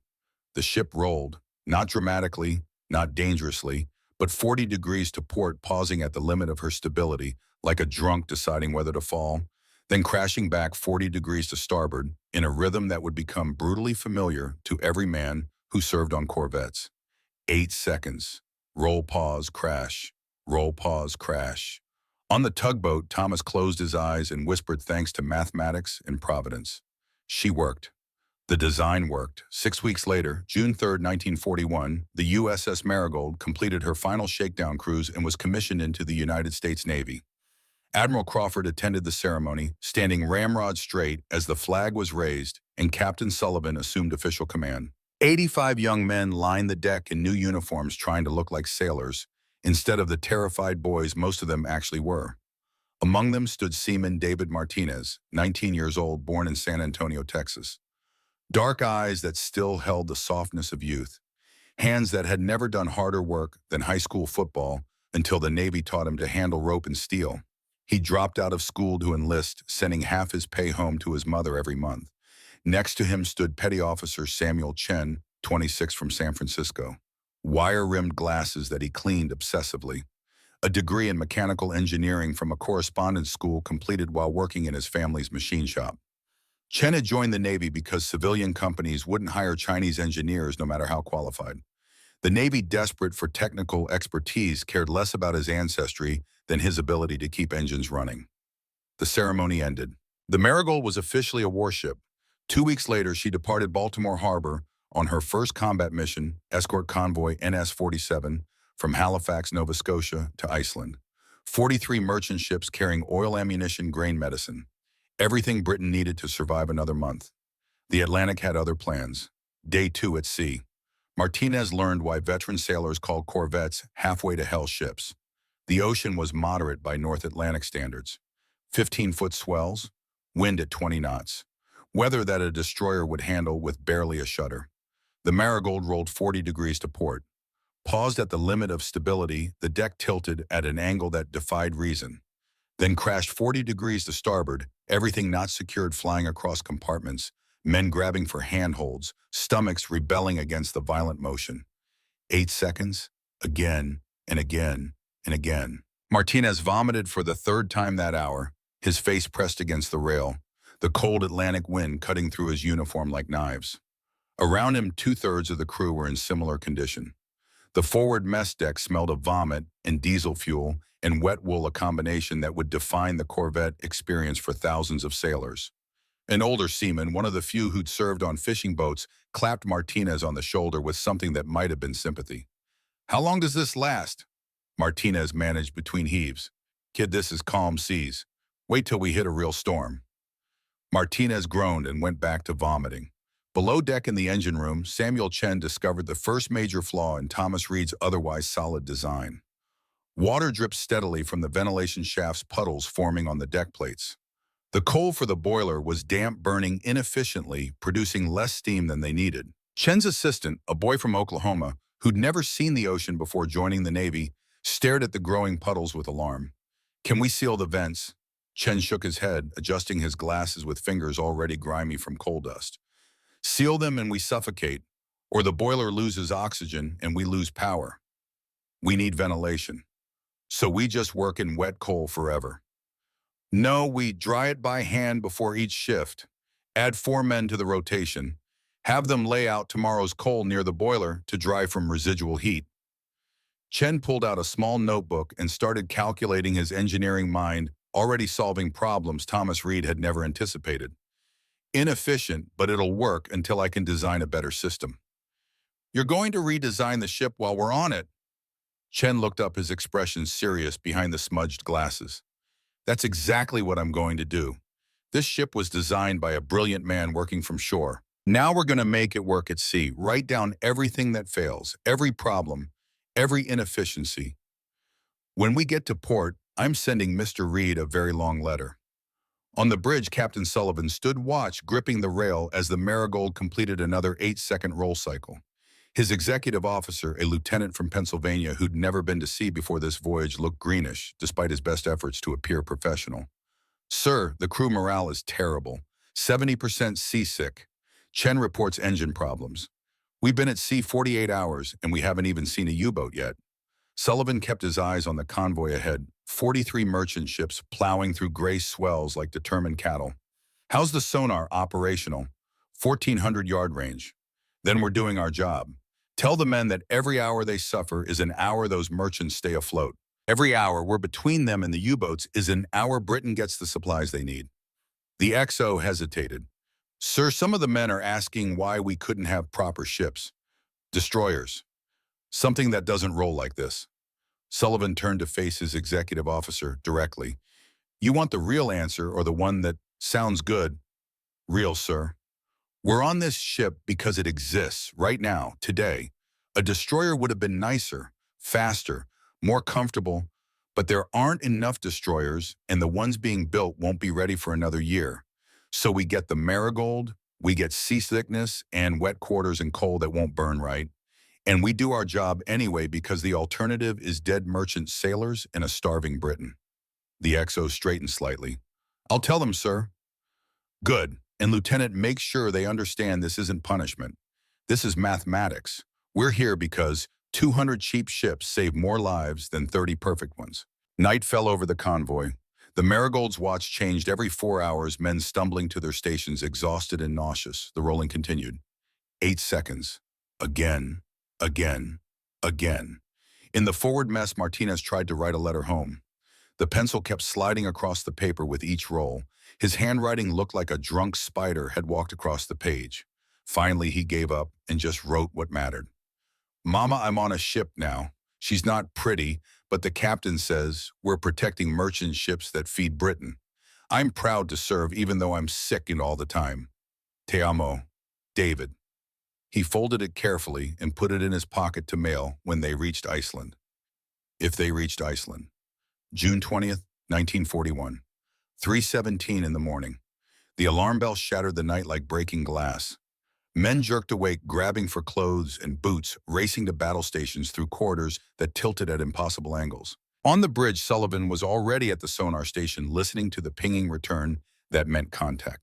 The ship rolled, not dramatically, not dangerously, but 40 degrees to port, pausing at the limit of her stability, like a drunk deciding whether to fall, then crashing back 40 degrees to starboard in a rhythm that would become brutally familiar to every man who served on Corvettes. 8 seconds. Roll, pause, crash. Roll, pause, crash. On the tugboat, Thomas closed his eyes and whispered thanks to mathematics and providence. She worked. The design worked. 6 weeks later, June 3, 1941, the USS Marigold completed her final shakedown cruise and was commissioned into the United States Navy. Admiral Crawford attended the ceremony, standing ramrod straight as the flag was raised and Captain Sullivan assumed official command. 85 young men lined the deck in new uniforms, trying to look like sailors, instead of the terrified boys most of them actually were. Among them stood Seaman David Martinez, 19 years old, born in San Antonio, Texas. Dark eyes that still held the softness of youth. Hands that had never done harder work than high school football until the Navy taught him to handle rope and steel. He dropped out of school to enlist, sending half his pay home to his mother every month. Next to him stood Petty Officer Samuel Chen, 26, from San Francisco. Wire-rimmed glasses that he cleaned obsessively. A degree in mechanical engineering from a correspondence school completed while working in his family's machine shop. Chen had joined the Navy because civilian companies wouldn't hire Chinese engineers no matter how qualified. The Navy, desperate for technical expertise, cared less about his ancestry than his ability to keep engines running. The ceremony ended. The Marigold was officially a warship. 2 weeks later, she departed Baltimore Harbor on her first combat mission, escort convoy NS-47, from Halifax, Nova Scotia to Iceland. 43 merchant ships carrying oil, ammunition, grain, medicine. Everything Britain needed to survive another month. The Atlantic had other plans. Day 2 at sea. Martinez learned why veteran sailors called Corvettes halfway to hell ships. The ocean was moderate by North Atlantic standards. 15-foot swells, wind at 20 knots. weather that a destroyer would handle with barely a shudder. The Marigold rolled 40 degrees to port. Paused at the limit of stability, the deck tilted at an angle that defied reason. Then crashed 40 degrees to starboard, everything not secured flying across compartments, men grabbing for handholds, stomachs rebelling against the violent motion. 8 seconds, again and again and again. Martinez vomited for the third time that hour, his face pressed against the rail, the cold Atlantic wind cutting through his uniform like knives. Around him, two-thirds of the crew were in similar condition. The forward mess deck smelled of vomit and diesel fuel and wet wool, a combination that would define the Corvette experience for thousands of sailors. An older seaman, one of the few who'd served on fishing boats, clapped Martinez on the shoulder with something that might have been sympathy. "How long does this last?" Martinez managed between heaves. "Kid, this is calm seas. Wait till we hit a real storm." Martinez groaned and went back to vomiting. Below deck in the engine room, Samuel Chen discovered the first major flaw in Thomas Reed's otherwise solid design. Water dripped steadily from the ventilation shaft's puddles forming on the deck plates. The coal for the boiler was damp, burning inefficiently, producing less steam than they needed. Chen's assistant, a boy from Oklahoma, who'd never seen the ocean before joining the Navy, stared at the growing puddles with alarm. "Can we seal the vents?" Chen shook his head, adjusting his glasses with fingers already grimy from coal dust. "Seal them and we suffocate, or the boiler loses oxygen and we lose power. We need ventilation. So we just work in wet coal forever." "No, we dry it by hand before each shift. Add 4 men to the rotation. Have them lay out tomorrow's coal near the boiler to dry from residual heat." Chen pulled out a small notebook and started calculating, his engineering mind already solving problems Thomas Reed had never anticipated. "Inefficient, but it'll work until I can design a better system." "You're going to redesign the ship while we're on it?" Chen looked up, his expression serious behind the smudged glasses. "That's exactly what I'm going to do. This ship was designed by a brilliant man working from shore. Now we're going to make it work at sea, write down everything that fails, every problem, every inefficiency. When we get to port, I'm sending Mr. Reed a very long letter." On the bridge, Captain Sullivan stood watch, gripping the rail as the Marigold completed another 8-second roll cycle. His executive officer, a lieutenant from Pennsylvania who'd never been to sea before this voyage, looked greenish, despite his best efforts to appear professional. "Sir, the crew morale is terrible. 70% seasick. Chen reports engine problems. We've been at sea 48 hours, and we haven't even seen a U-boat yet." Sullivan kept his eyes on the convoy ahead, 43 merchant ships plowing through gray swells like determined cattle. "How's the sonar operational?" 1,400-yard range. "Then we're doing our job. Tell the men that every hour they suffer is an hour those merchants stay afloat. Every hour we're between them and the U-boats is an hour Britain gets the supplies they need." The XO hesitated. "Sir, some of the men are asking why we couldn't have proper ships. Destroyers. Something that doesn't roll like this." Sullivan turned to face his executive officer directly. "You want the real answer or the one that sounds good?" "Real, sir. We're on this ship because it exists, right now, today. A destroyer would have been nicer, faster, more comfortable, but there aren't enough destroyers, and the ones being built won't be ready for another year. So we get the Marigold, we get seasickness and wet quarters and coal that won't burn right, and we do our job anyway because the alternative is dead merchant sailors and a starving Britain." The XO straightened slightly. "I'll tell them, sir." "Good. And Lieutenant, make sure they understand this isn't punishment. This is mathematics. We're here because 200 cheap ships save more lives than 30 perfect ones." Night fell over the convoy. The Marigold's watch changed every 4 hours, men stumbling to their stations, exhausted and nauseous. The rolling continued. 8 seconds. Again. Again. Again. In the forward mess, Martinez tried to write a letter home. The pencil kept sliding across the paper with each roll. His handwriting looked like a drunk spider had walked across the page. Finally, he gave up and just wrote what mattered. "Mama, I'm on a ship now. She's not pretty, but the captain says we're protecting merchant ships that feed Britain. I'm proud to serve even though I'm sick and all the time. Te amo, David." He folded it carefully and put it in his pocket to mail when they reached Iceland. If they reached Iceland. June 20th, 1941. 3:17 in the morning. The alarm bell shattered the night like breaking glass. Men jerked awake, grabbing for clothes and boots, racing to battle stations through corridors that tilted at impossible angles. On the bridge, Sullivan was already at the sonar station, listening to the pinging return that meant contact.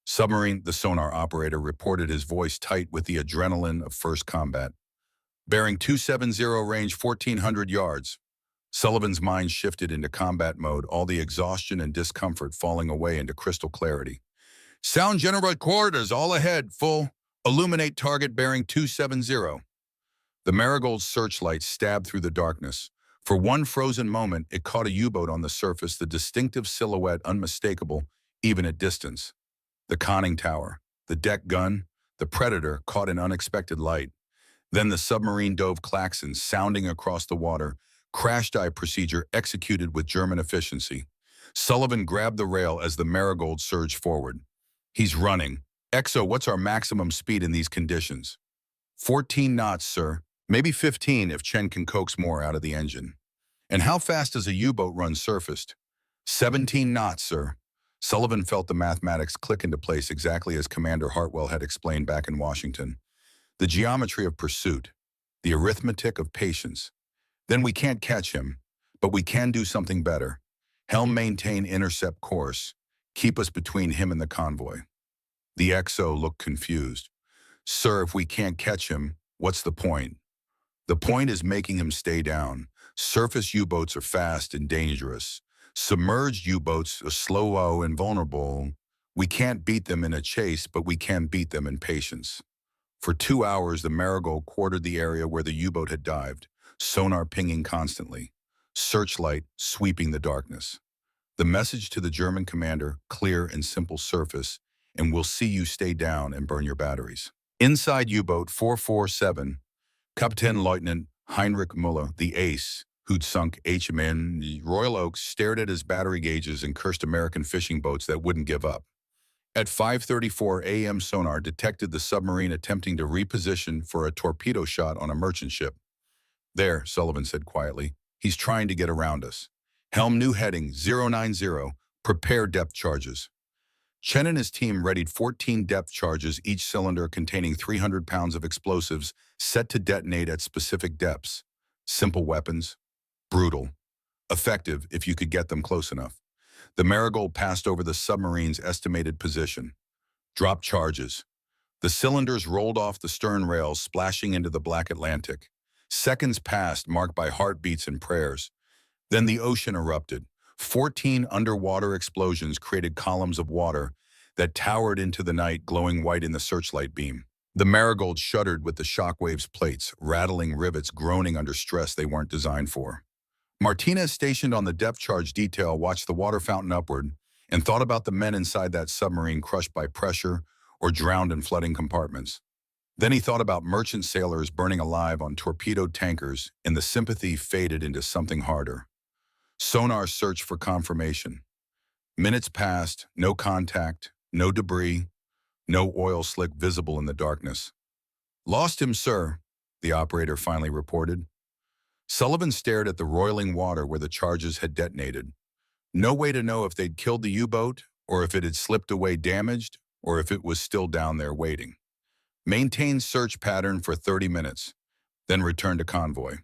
Submarine, the sonar operator reported, his voice tight with the adrenaline of first combat. Bearing 270, range 1,400 yards. Sullivan's mind shifted into combat mode, all the exhaustion and discomfort falling away into crystal clarity. Sound general quarters, all ahead, full. Illuminate target bearing 270. The Marigold's searchlight stabbed through the darkness. For one frozen moment, it caught a U-boat on the surface, the distinctive silhouette unmistakable, even at distance. The conning tower, the deck gun, the Predator caught in unexpected light. Then the submarine dove klaxon sounding across the water, crash dive procedure executed with German efficiency. Sullivan grabbed the rail as the Marigold surged forward. He's running. XO, what's our maximum speed in these conditions? 14 knots, sir. Maybe 15 if Chen can coax more out of the engine. And how fast does a U-boat run surfaced? 17 knots, sir. Sullivan felt the mathematics click into place exactly as Commander Hartwell had explained back in Washington. The geometry of pursuit, the arithmetic of patience. Then we can't catch him, but we can do something better. Helm maintain intercept course. Keep us between him and the convoy. The XO looked confused. Sir, if we can't catch him, what's the point? The point is making him stay down. Surface U-boats are fast and dangerous. Submerged U-boats are slow and vulnerable. We can't beat them in a chase, but we can beat them in patience. For 2 hours, the Marigold quartered the area where the U-boat had dived, sonar pinging constantly, searchlight sweeping the darkness. The message to the German commander, clear and simple: surface, and we'll see you stay down and burn your batteries. Inside U-boat 447, Captain Lieutenant Heinrich Muller, the ace, who'd sunk HMN Royal Oak, stared at his battery gauges and cursed American fishing boats that wouldn't give up. At 5:34 a.m., sonar detected the submarine attempting to reposition for a torpedo shot on a merchant ship. There, Sullivan said quietly, he's trying to get around us. Helm new heading 090, prepare depth charges. Chen and his team readied 14 depth charges, each cylinder containing 300 pounds of explosives set to detonate at specific depths. Simple weapons, brutal, effective if you could get them close enough. The Marigold passed over the submarine's estimated position. Drop charges. The cylinders rolled off the stern rails, splashing into the black Atlantic. Seconds passed, marked by heartbeats and prayers. Then the ocean erupted. 14 underwater explosions created columns of water that towered into the night, glowing white in the searchlight beam. The Marigold shuddered with the shockwave's plates, rattling rivets groaning under stress they weren't designed for. Martinez, stationed on the depth charge detail, watched the water fountain upward and thought about the men inside that submarine crushed by pressure or drowned in flooding compartments. Then he thought about merchant sailors burning alive on torpedoed tankers, and the sympathy faded into something harder. Sonar searched for confirmation. Minutes passed, no contact, no debris, no oil slick visible in the darkness. Lost him, sir, the operator finally reported. Sullivan stared at the roiling water where the charges had detonated. No way to know if they'd killed the U-boat, or if it had slipped away damaged, or if it was still down there waiting. Maintain search pattern for 30 minutes, then return to convoy.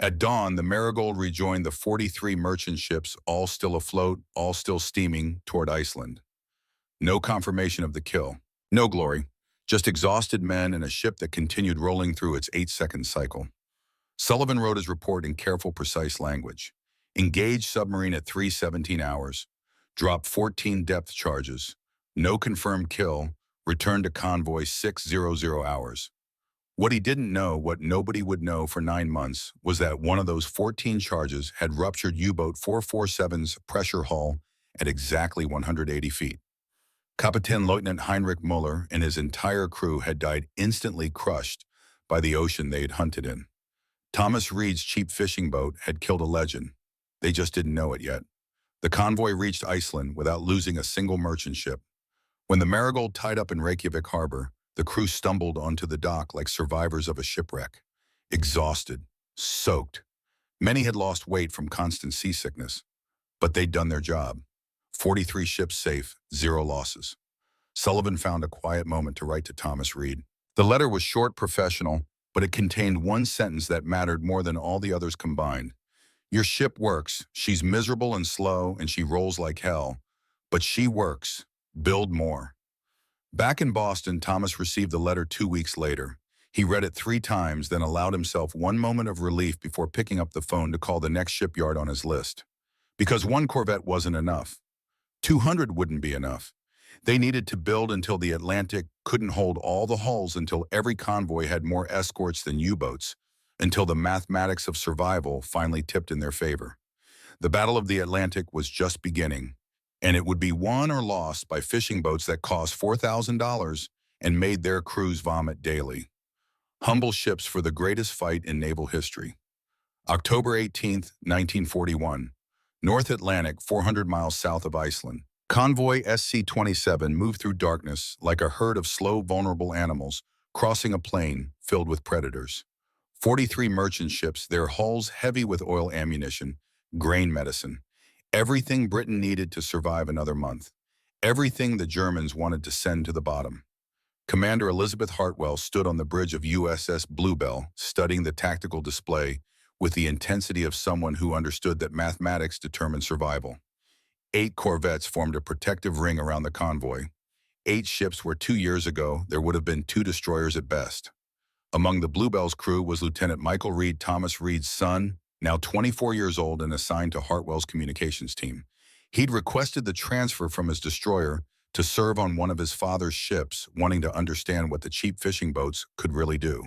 At dawn, the Marigold rejoined the 43 merchant ships, all still afloat, all still steaming, toward Iceland. No confirmation of the kill. No glory. Just exhausted men and a ship that continued rolling through its 8-second cycle. Sullivan wrote his report in careful, precise language. Engaged submarine at 3:17 hours. Dropped 14 depth charges. No confirmed kill. Returned to convoy 6:00 hours. What he didn't know, what nobody would know for 9 months, was that one of those 14 charges had ruptured U-boat 447's pressure hull at exactly 180 feet. Captain Lieutenant Heinrich Muller and his entire crew had died instantly, crushed by the ocean they had hunted in. Thomas Reed's cheap fishing boat had killed a legend. They just didn't know it yet. The convoy reached Iceland without losing a single merchant ship. When the Marigold tied up in Reykjavik harbor, the crew stumbled onto the dock like survivors of a shipwreck. Exhausted, soaked. Many had lost weight from constant seasickness, but they'd done their job. 43 ships safe, 0 losses. Sullivan found a quiet moment to write to Thomas Reed. The letter was short, professional, but it contained one sentence that mattered more than all the others combined. Your ship works. She's miserable and slow, and she rolls like hell. But she works. Build more. Back in Boston, Thomas received the letter 2 weeks later. He read it 3 times, then allowed himself one moment of relief before picking up the phone to call the next shipyard on his list. Because one Corvette wasn't enough. 200 wouldn't be enough. They needed to build until the Atlantic couldn't hold all the hulls, until every convoy had more escorts than U-boats, until the mathematics of survival finally tipped in their favor. The Battle of the Atlantic was just beginning, and it would be won or lost by fishing boats that cost $4,000 and made their crews vomit daily. Humble ships for the greatest fight in naval history. October 18, 1941. North Atlantic, 400 miles south of Iceland. Convoy SC-27 moved through darkness like a herd of slow, vulnerable animals crossing a plain filled with predators. 43 merchant ships, their hulls heavy with oil, ammunition, grain, medicine. Everything Britain needed to survive another month. Everything the Germans wanted to send to the bottom. Commander Elizabeth Hartwell stood on the bridge of USS Bluebell, studying the tactical display with the intensity of someone who understood that mathematics determined survival. 8 corvettes formed a protective ring around the convoy. 8 ships where 2 years ago there would have been 2 destroyers at best. Among the Bluebell's crew was Lieutenant Michael Reed, Thomas Reed's son, now 24 years old and assigned to Hartwell's communications team. He'd requested the transfer from his destroyer to serve on one of his father's ships, wanting to understand what the cheap fishing boats could really do.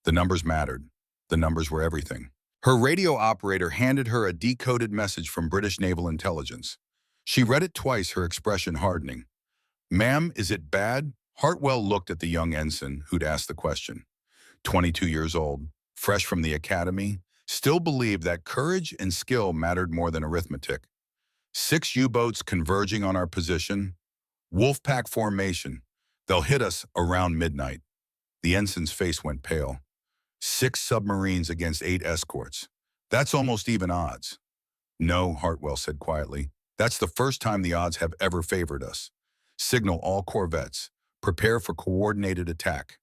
The numbers mattered. The numbers were everything. Her radio operator handed her a decoded message from British Naval Intelligence. She read it twice, her expression hardening. "Ma'am, is it bad?" Hartwell looked at the young ensign who'd asked the question. 22 years old, fresh from the academy, still believed that courage and skill mattered more than arithmetic. 6 U-boats converging on our position. Wolfpack formation. They'll hit us around midnight. The ensign's face went pale. 6 submarines against 8 escorts. That's almost even odds. No, Hartwell said quietly. That's the first time the odds have ever favored us. Signal all corvettes. Prepare for coordinated attack.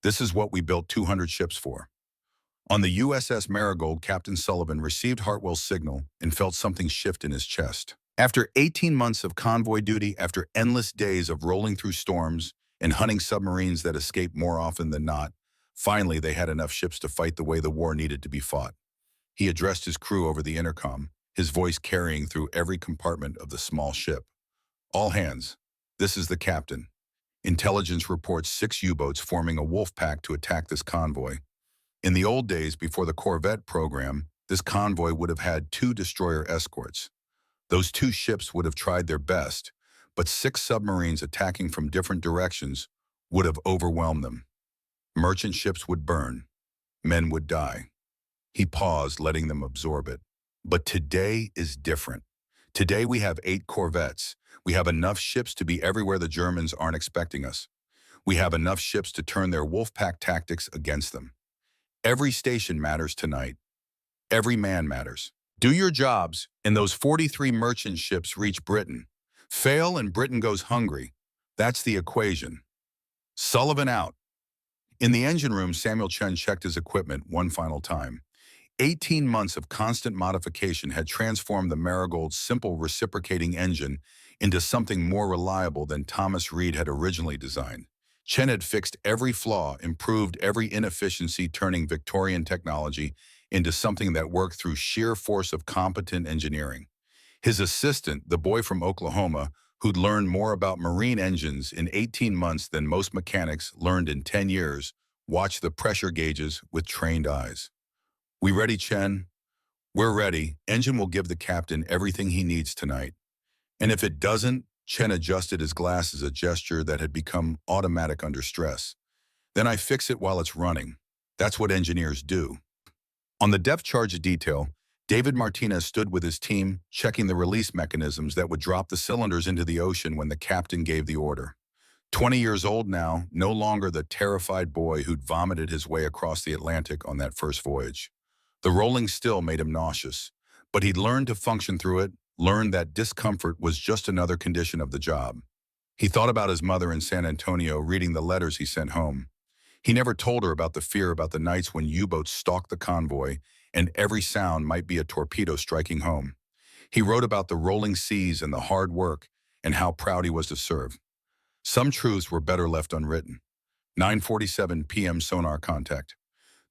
This is what we built 200 ships for. On the USS Marigold, Captain Sullivan received Hartwell's signal and felt something shift in his chest. After 18 months of convoy duty, after endless days of rolling through storms and hunting submarines that escaped more often than not, finally they had enough ships to fight the way the war needed to be fought. He addressed his crew over the intercom, his voice carrying through every compartment of the small ship. All hands, this is the captain. Intelligence reports 6 U-boats forming a wolf pack to attack this convoy. In the old days, before the Corvette program, this convoy would have had 2 destroyer escorts. Those 2 ships would have tried their best, but 6 submarines attacking from different directions would have overwhelmed them. Merchant ships would burn. Men would die. He paused, letting them absorb it. But today is different. Today we have 8 corvettes. We have enough ships to be everywhere the Germans aren't expecting us. We have enough ships to turn their wolfpack tactics against them. Every station matters tonight. Every man matters. Do your jobs, and those 43 merchant ships reach Britain. Fail and Britain goes hungry. That's the equation. Sullivan out. In the engine room, Samuel Chen checked his equipment one final time. 18 months of constant modification had transformed the Marigold's simple reciprocating engine into something more reliable than Thomas Reed had originally designed. Chen had fixed every flaw, improved every inefficiency, turning Victorian technology into something that worked through sheer force of competent engineering. His assistant, the boy from Oklahoma, who'd learned more about marine engines in 18 months than most mechanics learned in 10 years, watched the pressure gauges with trained eyes. "We ready, Chen?" "We're ready. Engine will give the captain everything he needs tonight." "And if it doesn't?" Chen adjusted his glasses, a gesture that had become automatic under stress. "Then I fix it while it's running. That's what engineers do." On the depth charge detail, David Martinez stood with his team, checking the release mechanisms that would drop the cylinders into the ocean when the captain gave the order. 20 years old now, no longer the terrified boy who'd vomited his way across the Atlantic on that first voyage. The rolling still made him nauseous, but he'd learned to function through it, learned that discomfort was just another condition of the job. He thought about his mother in San Antonio reading the letters he sent home. He never told her about the fear about the nights when U-boats stalked the convoy and every sound might be a torpedo striking home. He wrote about the rolling seas and the hard work and how proud he was to serve. Some truths were better left unwritten. 9:47 p.m. sonar contact.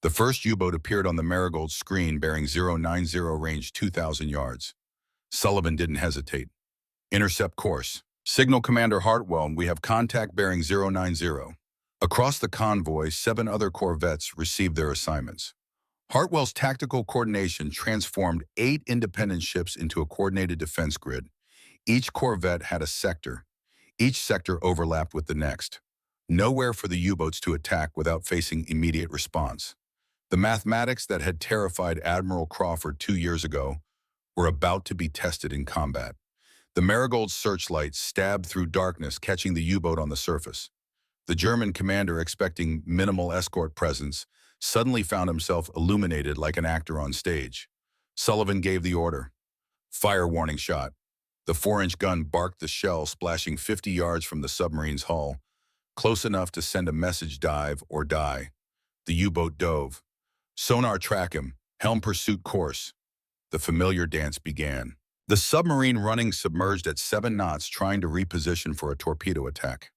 The first U-boat appeared on the Marigold's screen bearing 090 range 2,000 yards. Sullivan didn't hesitate. Intercept course. Signal Commander Hartwell, we have contact bearing 090. Across the convoy, 7 other corvettes received their assignments. Hartwell's tactical coordination transformed 8 independent ships into a coordinated defense grid. Each corvette had a sector. Each sector overlapped with the next. Nowhere for the U-boats to attack without facing immediate response. The mathematics that had terrified Admiral Crawford 2 years ago were about to be tested in combat. The Marigold's searchlight stabbed through darkness, catching the U-boat on the surface. The German commander, expecting minimal escort presence, suddenly found himself illuminated like an actor on stage. Sullivan gave the order. Fire warning shot. The 4-inch gun barked, the shell splashing 50 yards from the submarine's hull, close enough to send a message: dive or die. The U-boat dove. Sonar track him. Helm pursuit course. The familiar dance began. The submarine running submerged at 7 knots, trying to reposition for a torpedo attack.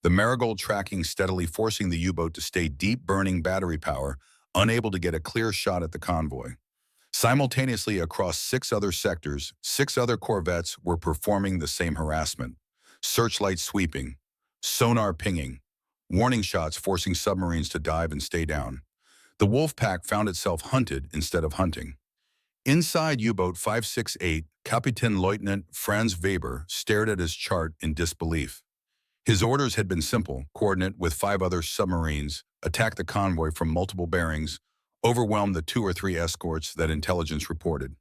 The Marigold tracking steadily, forcing the U-boat to stay deep, burning battery power, unable to get a clear shot at the convoy. Simultaneously, across 6 other sectors, 6 other corvettes were performing the same harassment. Searchlights sweeping, sonar pinging, warning shots forcing submarines to dive and stay down. The wolf pack found itself hunted instead of hunting. Inside U-boat 568, Kapitän Lieutenant Franz Weber stared at his chart in disbelief. His orders had been simple: coordinate with 5 other submarines, attack the convoy from multiple bearings, overwhelm the 2 or 3 escorts that intelligence reported.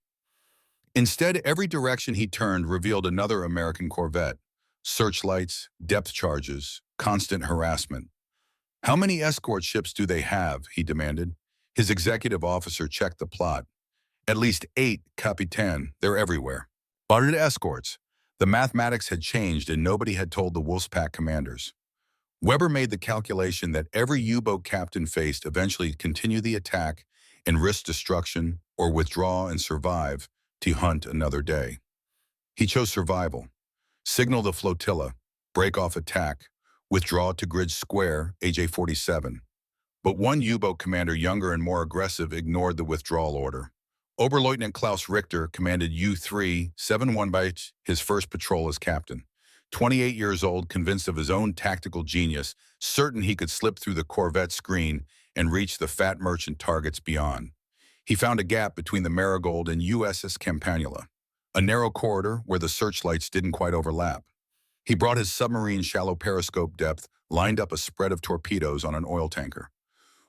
Instead, every direction he turned revealed another American corvette. Searchlights, depth charges, constant harassment. "How many escort ships do they have?" he demanded. His executive officer checked the plot. "At least 8, Capitaine. They're everywhere." But it escorts. The mathematics had changed and nobody had told the Wolfpack commanders. Weber made the calculation that every U-boat captain faced eventually continue the attack and risk destruction, or withdraw and survive to hunt another day. He chose survival. Signal the flotilla, break off attack, withdraw to grid square, AJ-47. But one U-boat commander, younger and more aggressive, ignored the withdrawal order. Oberleutnant Klaus Richter commanded U-371 by his first patrol as captain. 28 years old, convinced of his own tactical genius, certain he could slip through the Corvette screen and reach the fat merchant targets beyond. He found a gap between the Marigold and USS Campanula, a narrow corridor where the searchlights didn't quite overlap. He brought his submarine shallow periscope depth, lined up a spread of torpedoes on an oil tanker.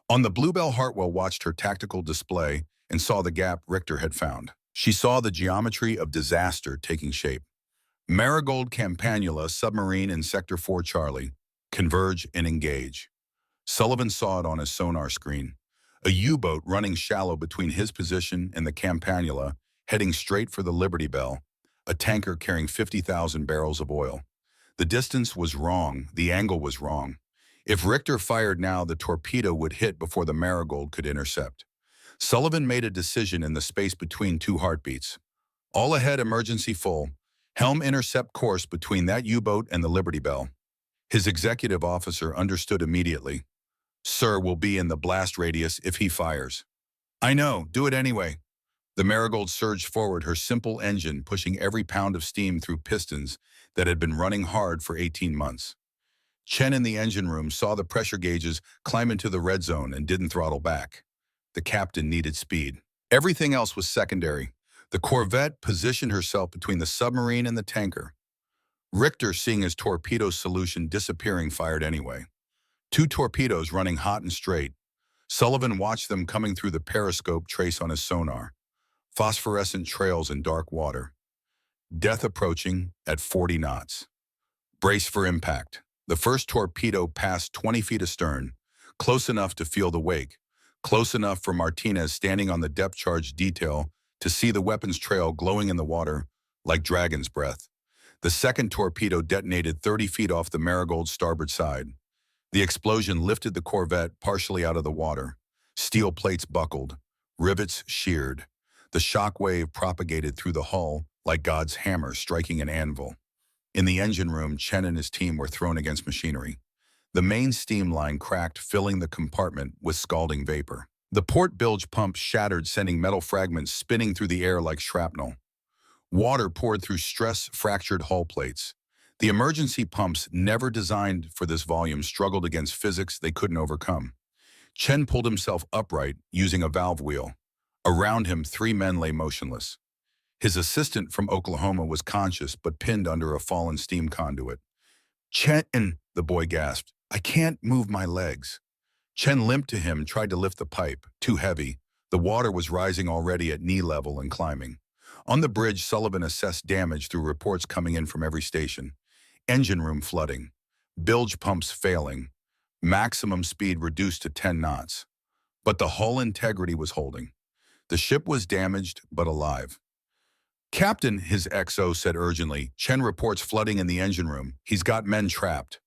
On the Bluebell, Hartwell watched her tactical display and saw the gap Richter had found. She saw the geometry of disaster taking shape. Marigold, Campanula, submarine in Sector 4 Charlie, converge and engage. Sullivan saw it on his sonar screen. A U-boat running shallow between his position and the Campanula, heading straight for the Liberty Bell, a tanker carrying 50,000 barrels of oil. The distance was wrong, the angle was wrong. If Richter fired now, the torpedo would hit before the Marigold could intercept. Sullivan made a decision in the space between 2 heartbeats. All ahead, emergency full. Helm intercept course between that U-boat and the Liberty Bell. His executive officer understood immediately. "Sir, will be in the blast radius if he fires." "I know, do it anyway." The Marigold surged forward, her simple engine pushing every pound of steam through pistons that had been running hard for 18 months. Chen in the engine room saw the pressure gauges climb into the red zone and didn't throttle back. The captain needed speed. Everything else was secondary. The Corvette positioned herself between the submarine and the tanker. Richter, seeing his torpedo solution disappearing, fired anyway. 2 torpedoes running hot and straight. Sullivan watched them coming through the periscope trace on his sonar. Phosphorescent trails in dark water. Death approaching at 40 knots. Brace for impact. The first torpedo passed 20 feet astern, close enough to feel the wake, close enough for Martinez, standing on the depth charge detail, to see the weapons trail glowing in the water, like dragon's breath. The second torpedo detonated 30 feet off the Marigold's starboard side. The explosion lifted the Corvette partially out of the water. Steel plates buckled, rivets sheared. The shock wave propagated through the hull like God's hammer striking an anvil. In the engine room, Chen and his team were thrown against machinery. The main steam line cracked, filling the compartment with scalding vapor. The port bilge pump shattered, sending metal fragments spinning through the air like shrapnel. Water poured through stress-fractured hull plates. The emergency pumps, never designed for this volume, struggled against physics they couldn't overcome. Chen pulled himself upright, using a valve wheel. Around him, 3 men lay motionless. His assistant from Oklahoma was conscious but pinned under a fallen steam conduit. "Chen," the boy gasped, "I can't move my legs." Chen limped to him, tried to lift the pipe. Too heavy. The water was rising already at knee level and climbing. On the bridge, Sullivan assessed damage through reports coming in from every station. Engine room flooding. Bilge pumps failing. Maximum speed reduced to 10 knots. But the hull integrity was holding. The ship was damaged, but alive. "Captain," his XO said urgently, "Chen reports flooding in the engine room. He's got men trapped."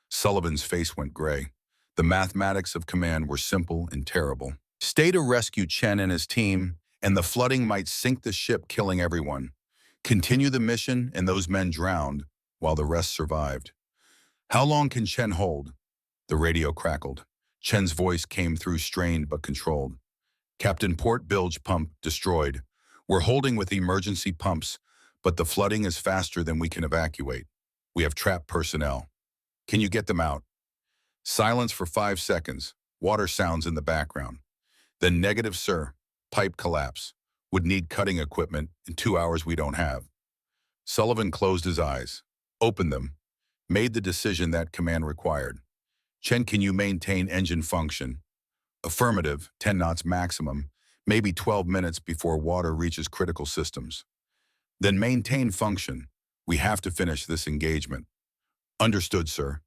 Sullivan's face went gray. The mathematics of command were simple and terrible. Stay to rescue Chen and his team, and the flooding might sink the ship, killing everyone. Continue the mission, and those men drowned, while the rest survived. "How long can Chen hold?" The radio crackled. Chen's voice came through, strained but controlled. "Captain, port bilge pump destroyed. We're holding with emergency pumps, but the flooding is faster than we can evacuate. We have trapped personnel. Can you get them out?" Silence for 5 seconds. Water sounds in the background. Then, "Negative, sir. Pipe collapse. Would need cutting equipment. In 2 hours we don't have." Sullivan closed his eyes, opened them, made the decision that command required. "Chen, can you maintain engine function?" "Affirmative, 10 knots maximum, maybe 12 minutes before water reaches critical systems." "Then maintain function. We have to finish this engagement." "Understood, sir."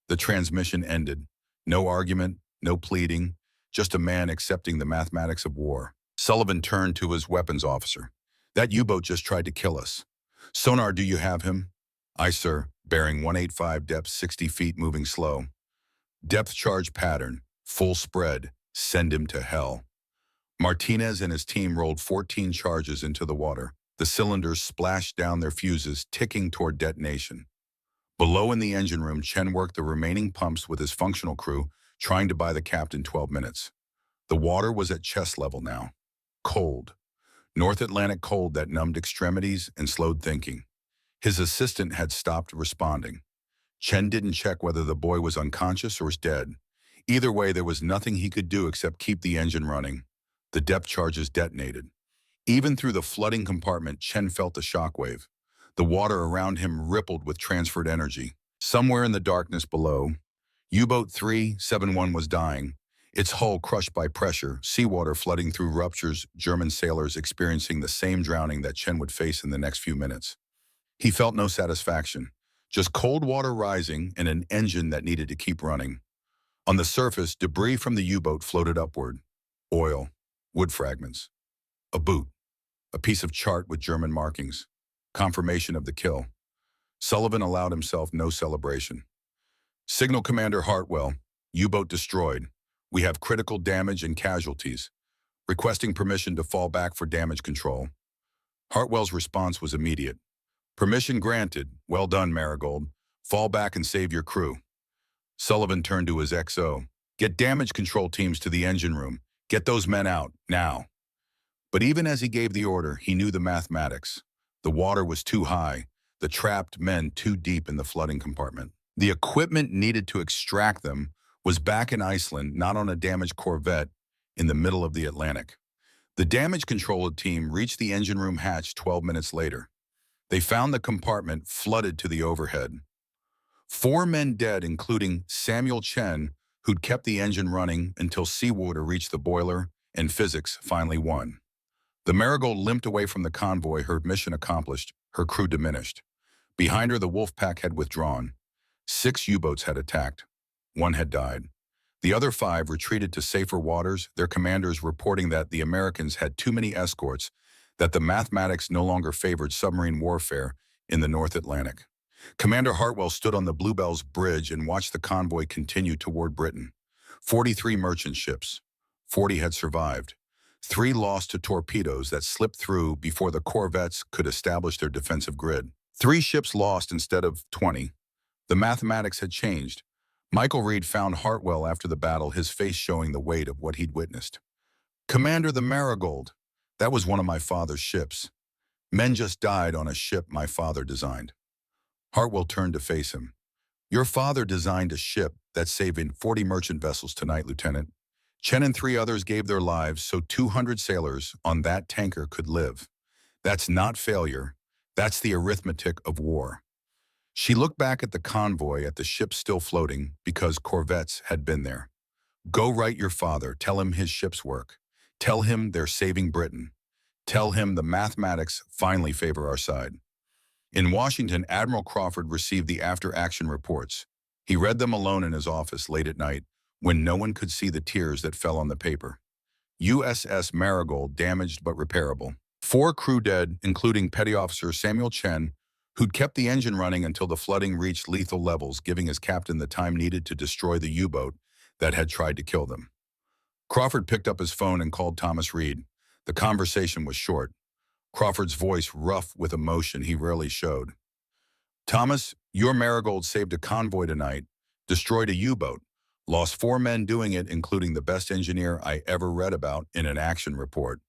The transmission ended. No argument, no pleading, just a man accepting the mathematics of war. Sullivan turned to his weapons officer. "That U-boat just tried to kill us. Sonar, do you have him?" "Aye, sir. Bearing 185, depth 60 feet, moving slow. Depth charge pattern, full spread. Send him to hell." Martinez and his team rolled 14 charges into the water. The cylinders splashed down, their fuses ticking toward detonation. Below in the engine room, Chen worked the remaining pumps with his functional crew, trying to buy the captain 12 minutes. The water was at chest level now. Cold. North Atlantic cold that numbed extremities and slowed thinking. His assistant had stopped responding. Chen didn't check whether the boy was unconscious or was dead. Either way, there was nothing he could do except keep the engine running. The depth charges detonated. Even through the flooding compartment, Chen felt the shockwave. The water around him rippled with transferred energy. Somewhere in the darkness below, U-boat 371 was dying, its hull crushed by pressure, seawater flooding through ruptures, German sailors experiencing the same drowning that Chen would face in the next few minutes. He felt no satisfaction, just cold water rising and an engine that needed to keep running. On the surface, debris from the U-boat floated upward. Oil, wood fragments, a boot, a piece of chart with German markings. Confirmation of the kill. Sullivan allowed himself no celebration. "Signal Commander Hartwell, U-boat destroyed. We have critical damage and casualties. Requesting permission to fall back for damage control." Hartwell's response was immediate. "Permission granted. Well done, Marigold. Fall back and save your crew." Sullivan turned to his XO. "Get damage control teams to the engine room. Get those men out, now." But even as he gave the order, he knew the mathematics. The water was too high, the trapped men too deep in the flooding compartment. The equipment needed to extract them was back in Iceland, not on a damaged Corvette in the middle of the Atlantic. The damage control team reached the engine room hatch 12 minutes later. They found the compartment flooded to the overhead. 4 men dead, including Samuel Chen, who'd kept the engine running until seawater reached the boiler and physics finally won. The Marigold limped away from the convoy, her mission accomplished, her crew diminished. Behind her, the wolf pack had withdrawn. 6 U-boats had attacked. 1 had died. The other 5 retreated to safer waters, their commanders reporting that the Americans had too many escorts, that the mathematics no longer favored submarine warfare in the North Atlantic. Commander Hartwell stood on the Bluebell's bridge and watched the convoy continue toward Britain. 43 merchant ships. 40 had survived. 3 lost to torpedoes that slipped through before the Corvettes could establish their defensive grid. 3 ships lost instead of 20. The mathematics had changed. Michael Reed found Hartwell after the battle, his face showing the weight of what he'd witnessed. "Commander, the Marigold. That was one of my father's ships. Men just died on a ship my father designed." Hartwell turned to face him. "Your father designed a ship that saved 40 merchant vessels tonight, Lieutenant. Chen and 3 others gave their lives so 200 sailors on that tanker could live. That's not failure. That's the arithmetic of war." She looked back at the convoy, at the ship still floating, because Corvettes had been there. "Go write your father. Tell him his ships work. Tell him they're saving Britain. Tell him the mathematics finally favor our side." In Washington, Admiral Crawford received the after-action reports. He read them alone in his office late at night, when no one could see the tears that fell on the paper. USS Marigold damaged but repairable. 4 crew dead, including Petty Officer Samuel Chen, who'd kept the engine running until the flooding reached lethal levels, giving his captain the time needed to destroy the U-boat that had tried to kill them. Crawford picked up his phone and called Thomas Reed. The conversation was short. Crawford's voice rough with emotion he rarely showed. "Thomas, your Marigold saved a convoy tonight, destroyed a U-boat, lost 4 men doing it, including the best engineer I ever read about in an action report."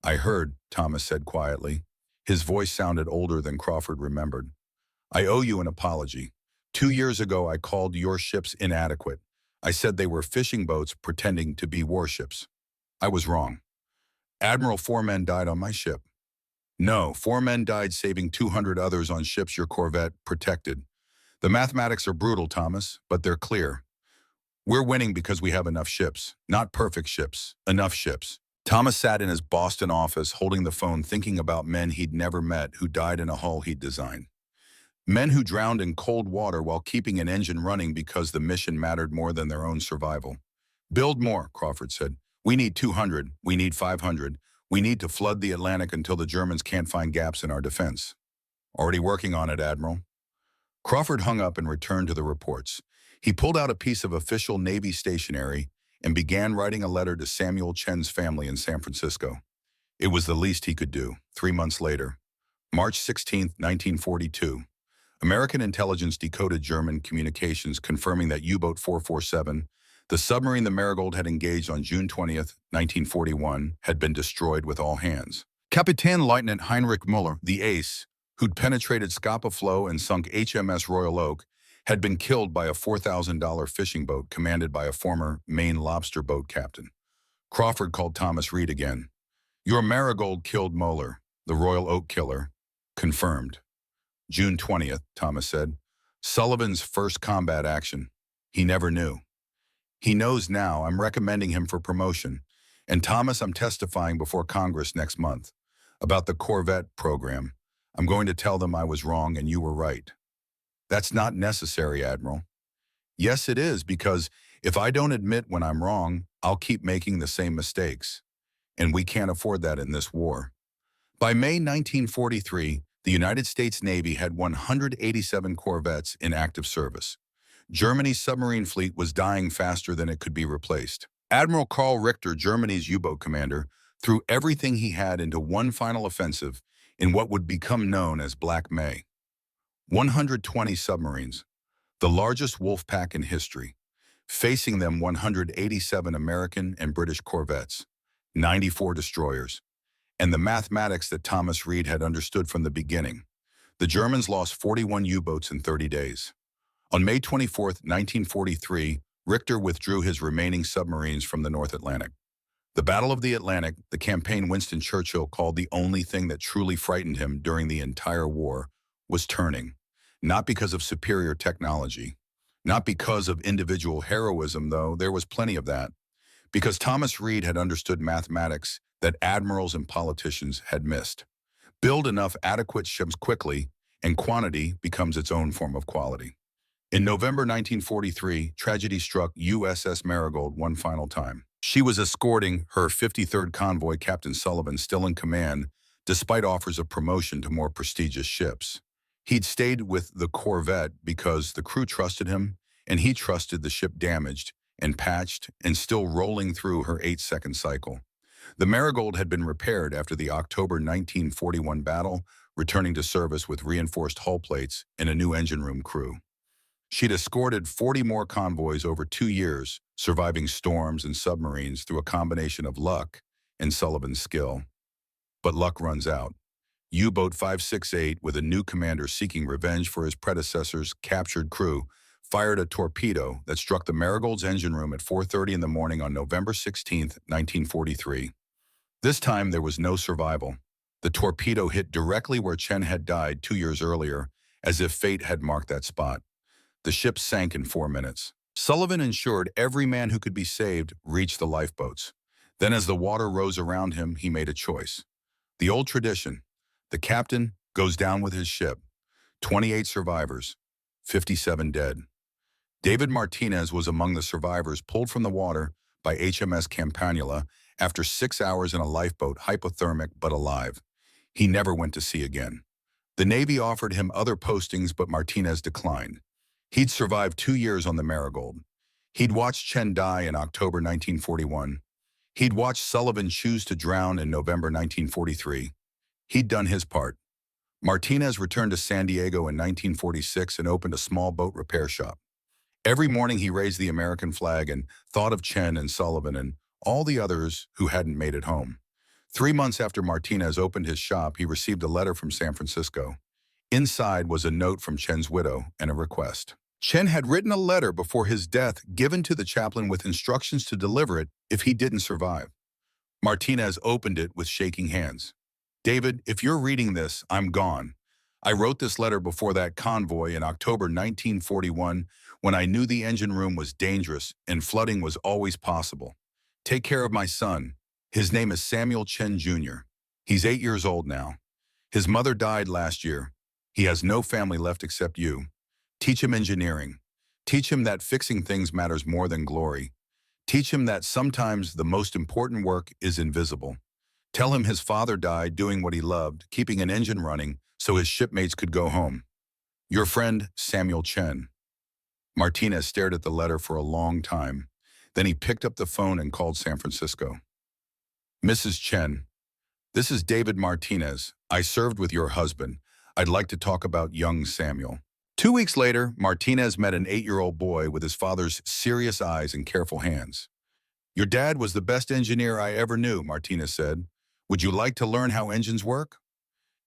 "I heard," Thomas said quietly. His voice sounded older than Crawford remembered. "I owe you an apology. 2 years ago, I called your ships inadequate. I said they were fishing boats pretending to be warships. I was wrong. Admiral, 4 men died on my ship." "No, 4 men died saving 200 others on ships your Corvette protected. The mathematics are brutal, Thomas, but they're clear. We're winning because we have enough ships. Not perfect ships, enough ships." Thomas sat in his Boston office, holding the phone, thinking about men he'd never met who died in a hull he'd designed. Men who drowned in cold water while keeping an engine running because the mission mattered more than their own survival. "Build more," Crawford said. "We need 200. We need 500. We need to flood the Atlantic until the Germans can't find gaps in our defense." "Already working on it, Admiral." Crawford hung up and returned to the reports. He pulled out a piece of official Navy stationery and began writing a letter to Samuel Chen's family in San Francisco. It was the least he could do. 3 months later, March 16, 1942, American intelligence decoded German communications confirming that U-boat 447, the submarine the Marigold had engaged on June 20, 1941, had been destroyed with all hands. Captain Lieutenant Heinrich Müller, the ace, who'd penetrated Scapa Flow and sunk HMS Royal Oak, had been killed by a $4,000 fishing boat commanded by a former Maine lobster boat captain. Crawford called Thomas Reed again. "Your Marigold killed Müller, the Royal Oak killer. Confirmed." "June 20th, Thomas said. "Sullivan's first combat action. He never knew. He knows now. I'm recommending him for promotion. And Thomas, I'm testifying before Congress next month about the Corvette program. I'm going to tell them I was wrong and you were right." "That's not necessary, Admiral." "Yes, it is, because if I don't admit when I'm wrong, I'll keep making the same mistakes. And we can't afford that in this war." By May 1943, the United States Navy had 187 Corvettes in active service. Germany's submarine fleet was dying faster than it could be replaced. Admiral Karl Richter, Germany's U-boat commander, threw everything he had into one final offensive in what would become known as Black May. 120 submarines, the largest wolf pack in history. Facing them 187 American and British corvettes, 94 destroyers, and the mathematics that Thomas Reed had understood from the beginning. The Germans lost 41 U-boats in 30 days. On May 24, 1943, Richter withdrew his remaining submarines from the North Atlantic. The Battle of the Atlantic, the campaign Winston Churchill called the only thing that truly frightened him during the entire war, was turning, not because of superior technology, not because of individual heroism, though there was plenty of that, because Thomas Reed had understood mathematics that admirals and politicians had missed. Build enough adequate ships quickly, and quantity becomes its own form of quality. In November 1943, tragedy struck USS Marigold one final time. She was escorting her 53rd convoy, Captain Sullivan, still in command, despite offers of promotion to more prestigious ships. He'd stayed with the Corvette because the crew trusted him, and he trusted the ship damaged and patched and still rolling through her 8-second cycle. The Marigold had been repaired after the October 1941 battle, returning to service with reinforced hull plates and a new engine room crew. She'd escorted 40 more convoys over 2 years, surviving storms and submarines through a combination of luck and Sullivan's skill. But luck runs out. U-Boat 568, with a new commander seeking revenge for his predecessor's captured crew, fired a torpedo that struck the Marigold's engine room at 4:30 in the morning on November 16, 1943. This time, there was no survival. The torpedo hit directly where Chen had died 2 years earlier, as if fate had marked that spot. The ship sank in 4 minutes. Sullivan ensured every man who could be saved reached the lifeboats. Then, as the water rose around him, he made a choice. The old tradition: the captain goes down with his ship. 28 survivors, 57 dead. David Martinez was among the survivors pulled from the water by HMS Campanula after 6 hours in a lifeboat, hypothermic but alive. He never went to sea again. The Navy offered him other postings, but Martinez declined. He'd survived 2 years on the Marigold. He'd watched Chen die in October 1941. He'd watched Sullivan choose to drown in November 1943. He'd done his part. Martinez returned to San Diego in 1946 and opened a small boat repair shop. Every morning he raised the American flag and thought of Chen and Sullivan and all the others who hadn't made it home. 3 months after Martinez opened his shop, he received a letter from San Francisco. Inside was a note from Chen's widow and a request. Chen had written a letter before his death given to the chaplain with instructions to deliver it if he didn't survive. Martinez opened it with shaking hands. "David, if you're reading this, I'm gone. I wrote this letter before that convoy in October 1941 when I knew the engine room was dangerous and flooding was always possible. Take care of my son. His name is Samuel Chen Jr. He's 8 years old now. His mother died last year. He has no family left except you. Teach him engineering. Teach him that fixing things matters more than glory. Teach him that sometimes the most important work is invisible. Tell him his father died doing what he loved, keeping an engine running so his shipmates could go home. Your friend, Samuel Chen." Martinez stared at the letter for a long time. Then he picked up the phone and called San Francisco. "Mrs. Chen, this is David Martinez. I served with your husband. I'd like to talk about young Samuel." 2 weeks later, Martinez met an 8-year-old boy with his father's serious eyes and careful hands. "Your dad was the best engineer I ever knew," Martinez said. "Would you like to learn how engines work?"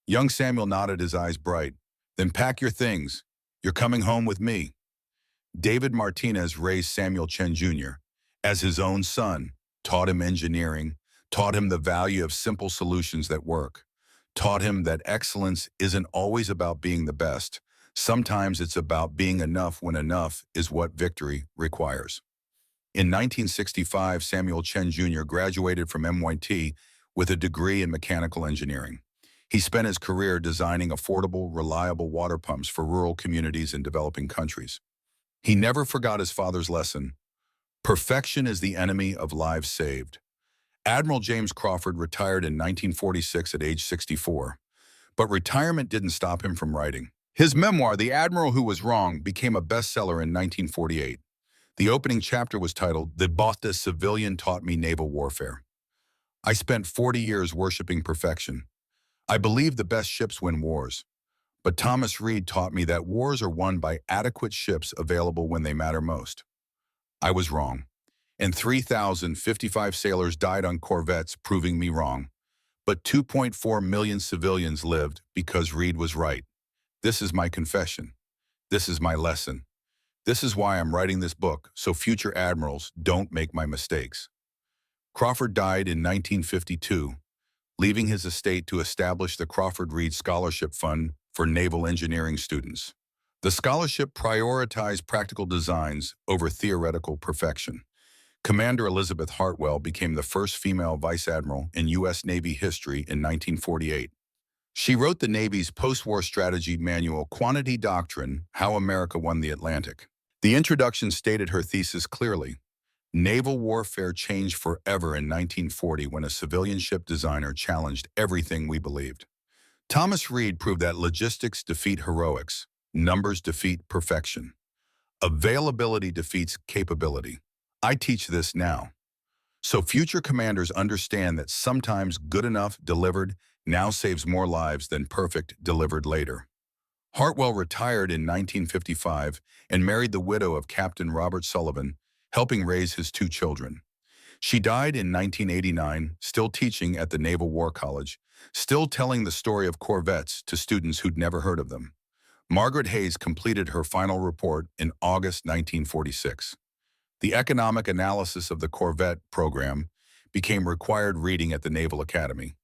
Young Samuel nodded, his eyes bright. "Then pack your things. You're coming home with me." David Martinez raised Samuel Chen Jr. as his own son, taught him engineering, taught him the value of simple solutions that work, taught him that excellence isn't always about being the best. Sometimes it's about being enough when enough is what victory requires. In 1965, Samuel Chen Jr. graduated from MIT with a degree in mechanical engineering. He spent his career designing affordable, reliable water pumps for rural communities in developing countries. He never forgot his father's lesson: perfection is the enemy of lives saved. Admiral James Crawford retired in 1946 at age 64. But retirement didn't stop him from writing. His memoir, The Admiral Who Was Wrong, became a bestseller in 1948. The opening chapter was titled, "The Bosta Civilian Taught Me Naval Warfare." I spent 40 years worshiping perfection. I believe the best ships win wars. But Thomas Reed taught me that wars are won by adequate ships available when they matter most. I was wrong. And 3,055 sailors died on corvettes, proving me wrong. But 2.4 million civilians lived because Reed was right. This is my confession. This is my lesson. This is why I'm writing this book, so future admirals don't make my mistakes. Crawford died in 1952, leaving his estate to establish the Crawford Reed Scholarship Fund for naval engineering students. The scholarship prioritized practical designs over theoretical perfection. Commander Elizabeth Hartwell became the first female vice admiral in U.S. Navy history in 1948. She wrote the Navy's post-war strategy manual, Quantity Doctrine: How America Won the Atlantic. The introduction stated her thesis clearly: Naval warfare changed forever in 1940 when a civilian ship designer challenged everything we believed. Thomas Reed proved that logistics defeat heroics, numbers defeat perfection, availability defeats capability. I teach this now, so future commanders understand that sometimes good enough delivered now saves more lives than perfect delivered later. Hartwell retired in 1955 and married the widow of Captain Robert Sullivan, helping raise his two children. She died in 1989, still teaching at the Naval War College, still telling the story of Corvettes to students who'd never heard of them. Margaret Hayes completed her final report in August 1946. The economic analysis of the Corvette program became required reading at the Naval Academy.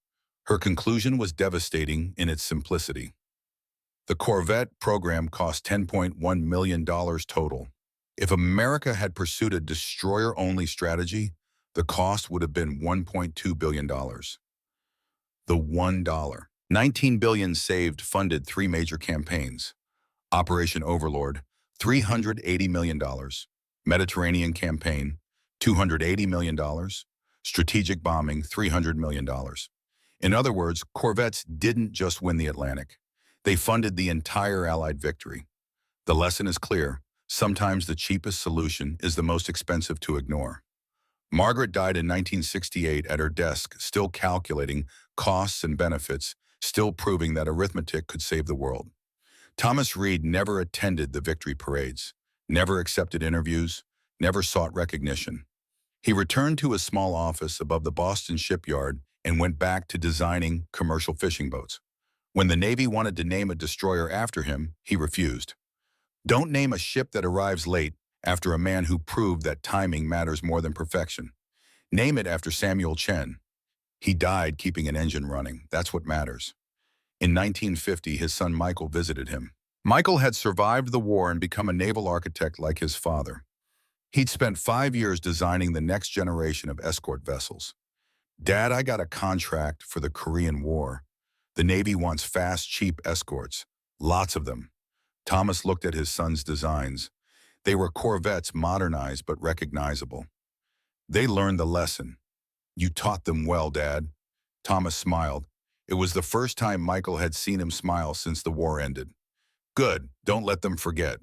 Her conclusion was devastating in its simplicity. The Corvette program cost $10.1 million total. If America had pursued a destroyer-only strategy, the cost would have been $1.2 billion. The $1. $19 billion saved funded three major campaigns. Operation Overlord, $380 million. Mediterranean Campaign, $280 million. Strategic Bombing, $300 million. In other words, Corvettes didn't just win the Atlantic. They funded the entire Allied victory. The lesson is clear. Sometimes the cheapest solution is the most expensive to ignore. Margaret died in 1968 at her desk, still calculating costs and benefits, still proving that arithmetic could save the world. Thomas Reed never attended the victory parades, never accepted interviews, never sought recognition. He returned to his small office above the Boston shipyard and went back to designing commercial fishing boats. When the Navy wanted to name a destroyer after him, he refused. Don't name a ship that arrives late after a man who proved that timing matters more than perfection. Name it after Samuel Chen. He died keeping an engine running. That's what matters. In 1950, his son Michael visited him. Michael had survived the war and become a naval architect like his father. He'd spent 5 years designing the next generation of escort vessels. Dad, I got a contract for the Korean War. The Navy wants fast, cheap escorts. Lots of them. Thomas looked at his son's designs. They were Corvettes modernized but recognizable. They learned the lesson. You taught them well, Dad. Thomas smiled. It was the first time Michael had seen him smile since the war ended. Good, don't let them forget.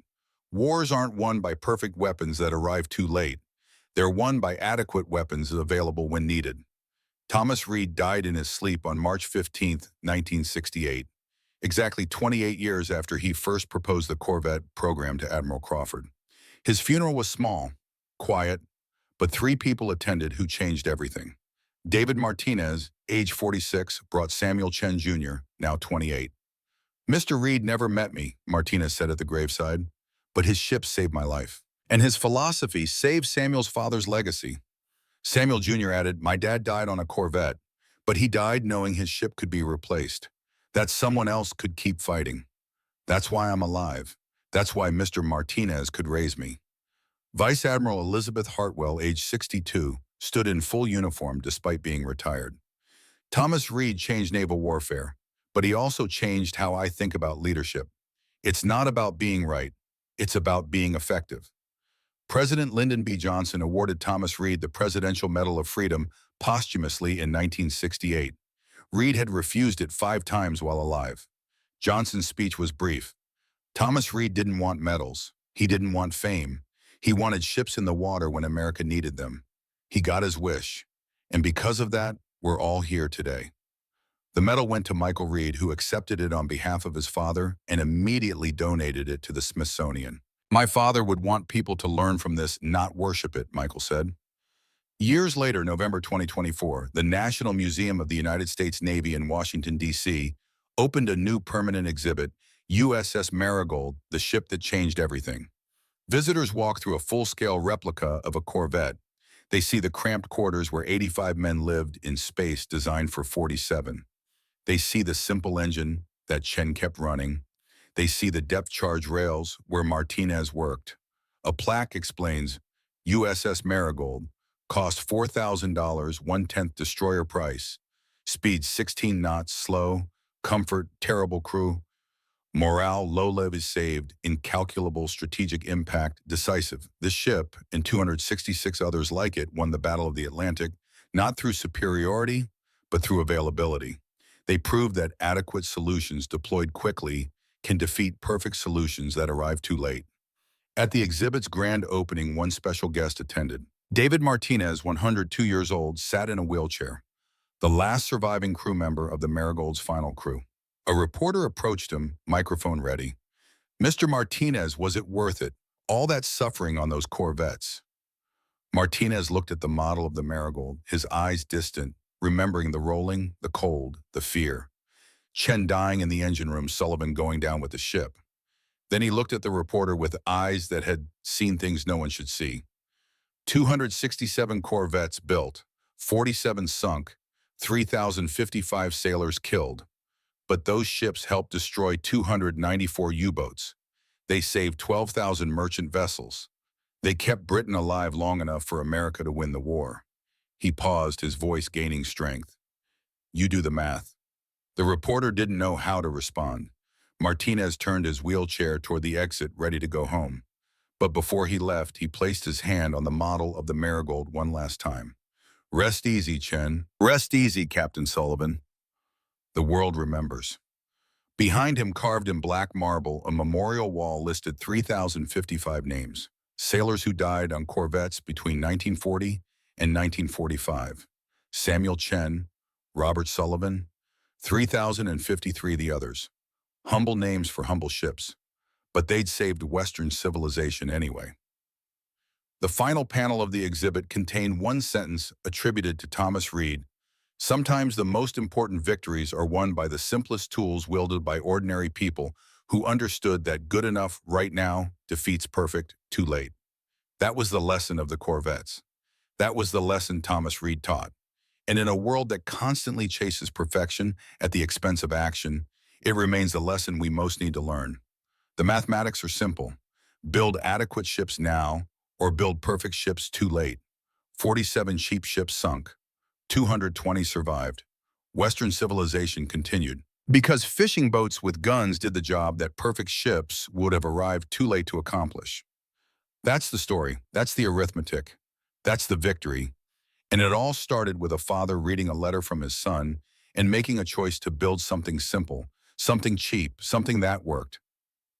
Wars aren't won by perfect weapons that arrive too late. They're won by adequate weapons available when needed. Thomas Reed died in his sleep on March 15, 1968, exactly 28 years after he first proposed the Corvette program to Admiral Crawford. His funeral was small, quiet, but 3 people attended who changed everything. David Martinez, age 46, brought Samuel Chen Jr., now 28. Mr. Reed never met me, Martinez said at the graveside, but his ship saved my life. And his philosophy saved Samuel's father's legacy. Samuel Jr. added, my dad died on a Corvette, but he died knowing his ship could be replaced, that someone else could keep fighting. That's why I'm alive. That's why Mr. Martinez could raise me. Vice Admiral Elizabeth Hartwell, age 62, stood in full uniform despite being retired. Thomas Reed changed naval warfare, but he also changed how I think about leadership. It's not about being right. It's about being effective. President Lyndon B. Johnson awarded Thomas Reed the Presidential Medal of Freedom posthumously in 1968. Reed had refused it 5 times while alive. Johnson's speech was brief. Thomas Reed didn't want medals. He didn't want fame. He wanted ships in the water when America needed them. He got his wish. And because of that, we're all here today. The medal went to Michael Reed, who accepted it on behalf of his father and immediately donated it to the Smithsonian. My father would want people to learn from this, not worship it, Michael said. Years later, November 2024, the National Museum of the United States Navy in Washington, D.C., opened a new permanent exhibit, USS Marigold, the ship that changed everything. Visitors walk through a full-scale replica of a Corvette. They see the cramped quarters where 85 men lived in space designed for 47. They see the simple engine that Chen kept running. They see the depth charge rails where Martinez worked. A plaque explains, USS Marigold, cost $4,000, 1/10 destroyer price, speed 16 knots, slow, comfort, terrible crew. Morale, low is saved, incalculable strategic impact, decisive. This ship, and 266 others like it, won the Battle of the Atlantic, not through superiority, but through availability. They proved that adequate solutions deployed quickly can defeat perfect solutions that arrive too late. At the exhibit's grand opening, one special guest attended. David Martinez, 102 years old, sat in a wheelchair, the last surviving crew member of the Marigold's final crew. A reporter approached him, microphone ready. "Mr. Martinez, was it worth it? All that suffering on those Corvettes?" Martinez looked at the model of the Marigold, his eyes distant, remembering the rolling, the cold, the fear. Chen dying in the engine room, Sullivan going down with the ship. Then he looked at the reporter with eyes that had seen things no one should see. 267 Corvettes built, 47 sunk, 3,055 sailors killed. But those ships helped destroy 294 U-boats. They saved 12,000 merchant vessels. They kept Britain alive long enough for America to win the war. He paused, his voice gaining strength. "You do the math." The reporter didn't know how to respond. Martinez turned his wheelchair toward the exit, ready to go home. But before he left, he placed his hand on the model of the Marigold one last time. "Rest easy, Chen. Rest easy, Captain Sullivan." The world remembers. Behind him, carved in black marble, a memorial wall listed 3,055 names. Sailors who died on Corvettes between 1940 and 1945. Samuel Chen, Robert Sullivan, 3,053 the others. Humble names for humble ships. But they'd saved Western civilization anyway. The final panel of the exhibit contained one sentence attributed to Thomas Reed. "Sometimes the most important victories are won by the simplest tools wielded by ordinary people who understood that good enough right now defeats perfect too late." That was the lesson of the Corvettes. That was the lesson Thomas Reed taught. And in a world that constantly chases perfection at the expense of action, it remains the lesson we most need to learn. The mathematics are simple. Build adequate ships now, or build perfect ships too late. 47 cheap ships sunk. 220 survived. Western civilization continued. Because fishing boats with guns did the job that perfect ships would have arrived too late to accomplish. That's the story. That's the arithmetic. That's the victory. And it all started with a father reading a letter from his son and making a choice to build something simple, something cheap, something that worked.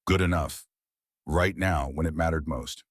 Good enough. Right now, when it mattered most.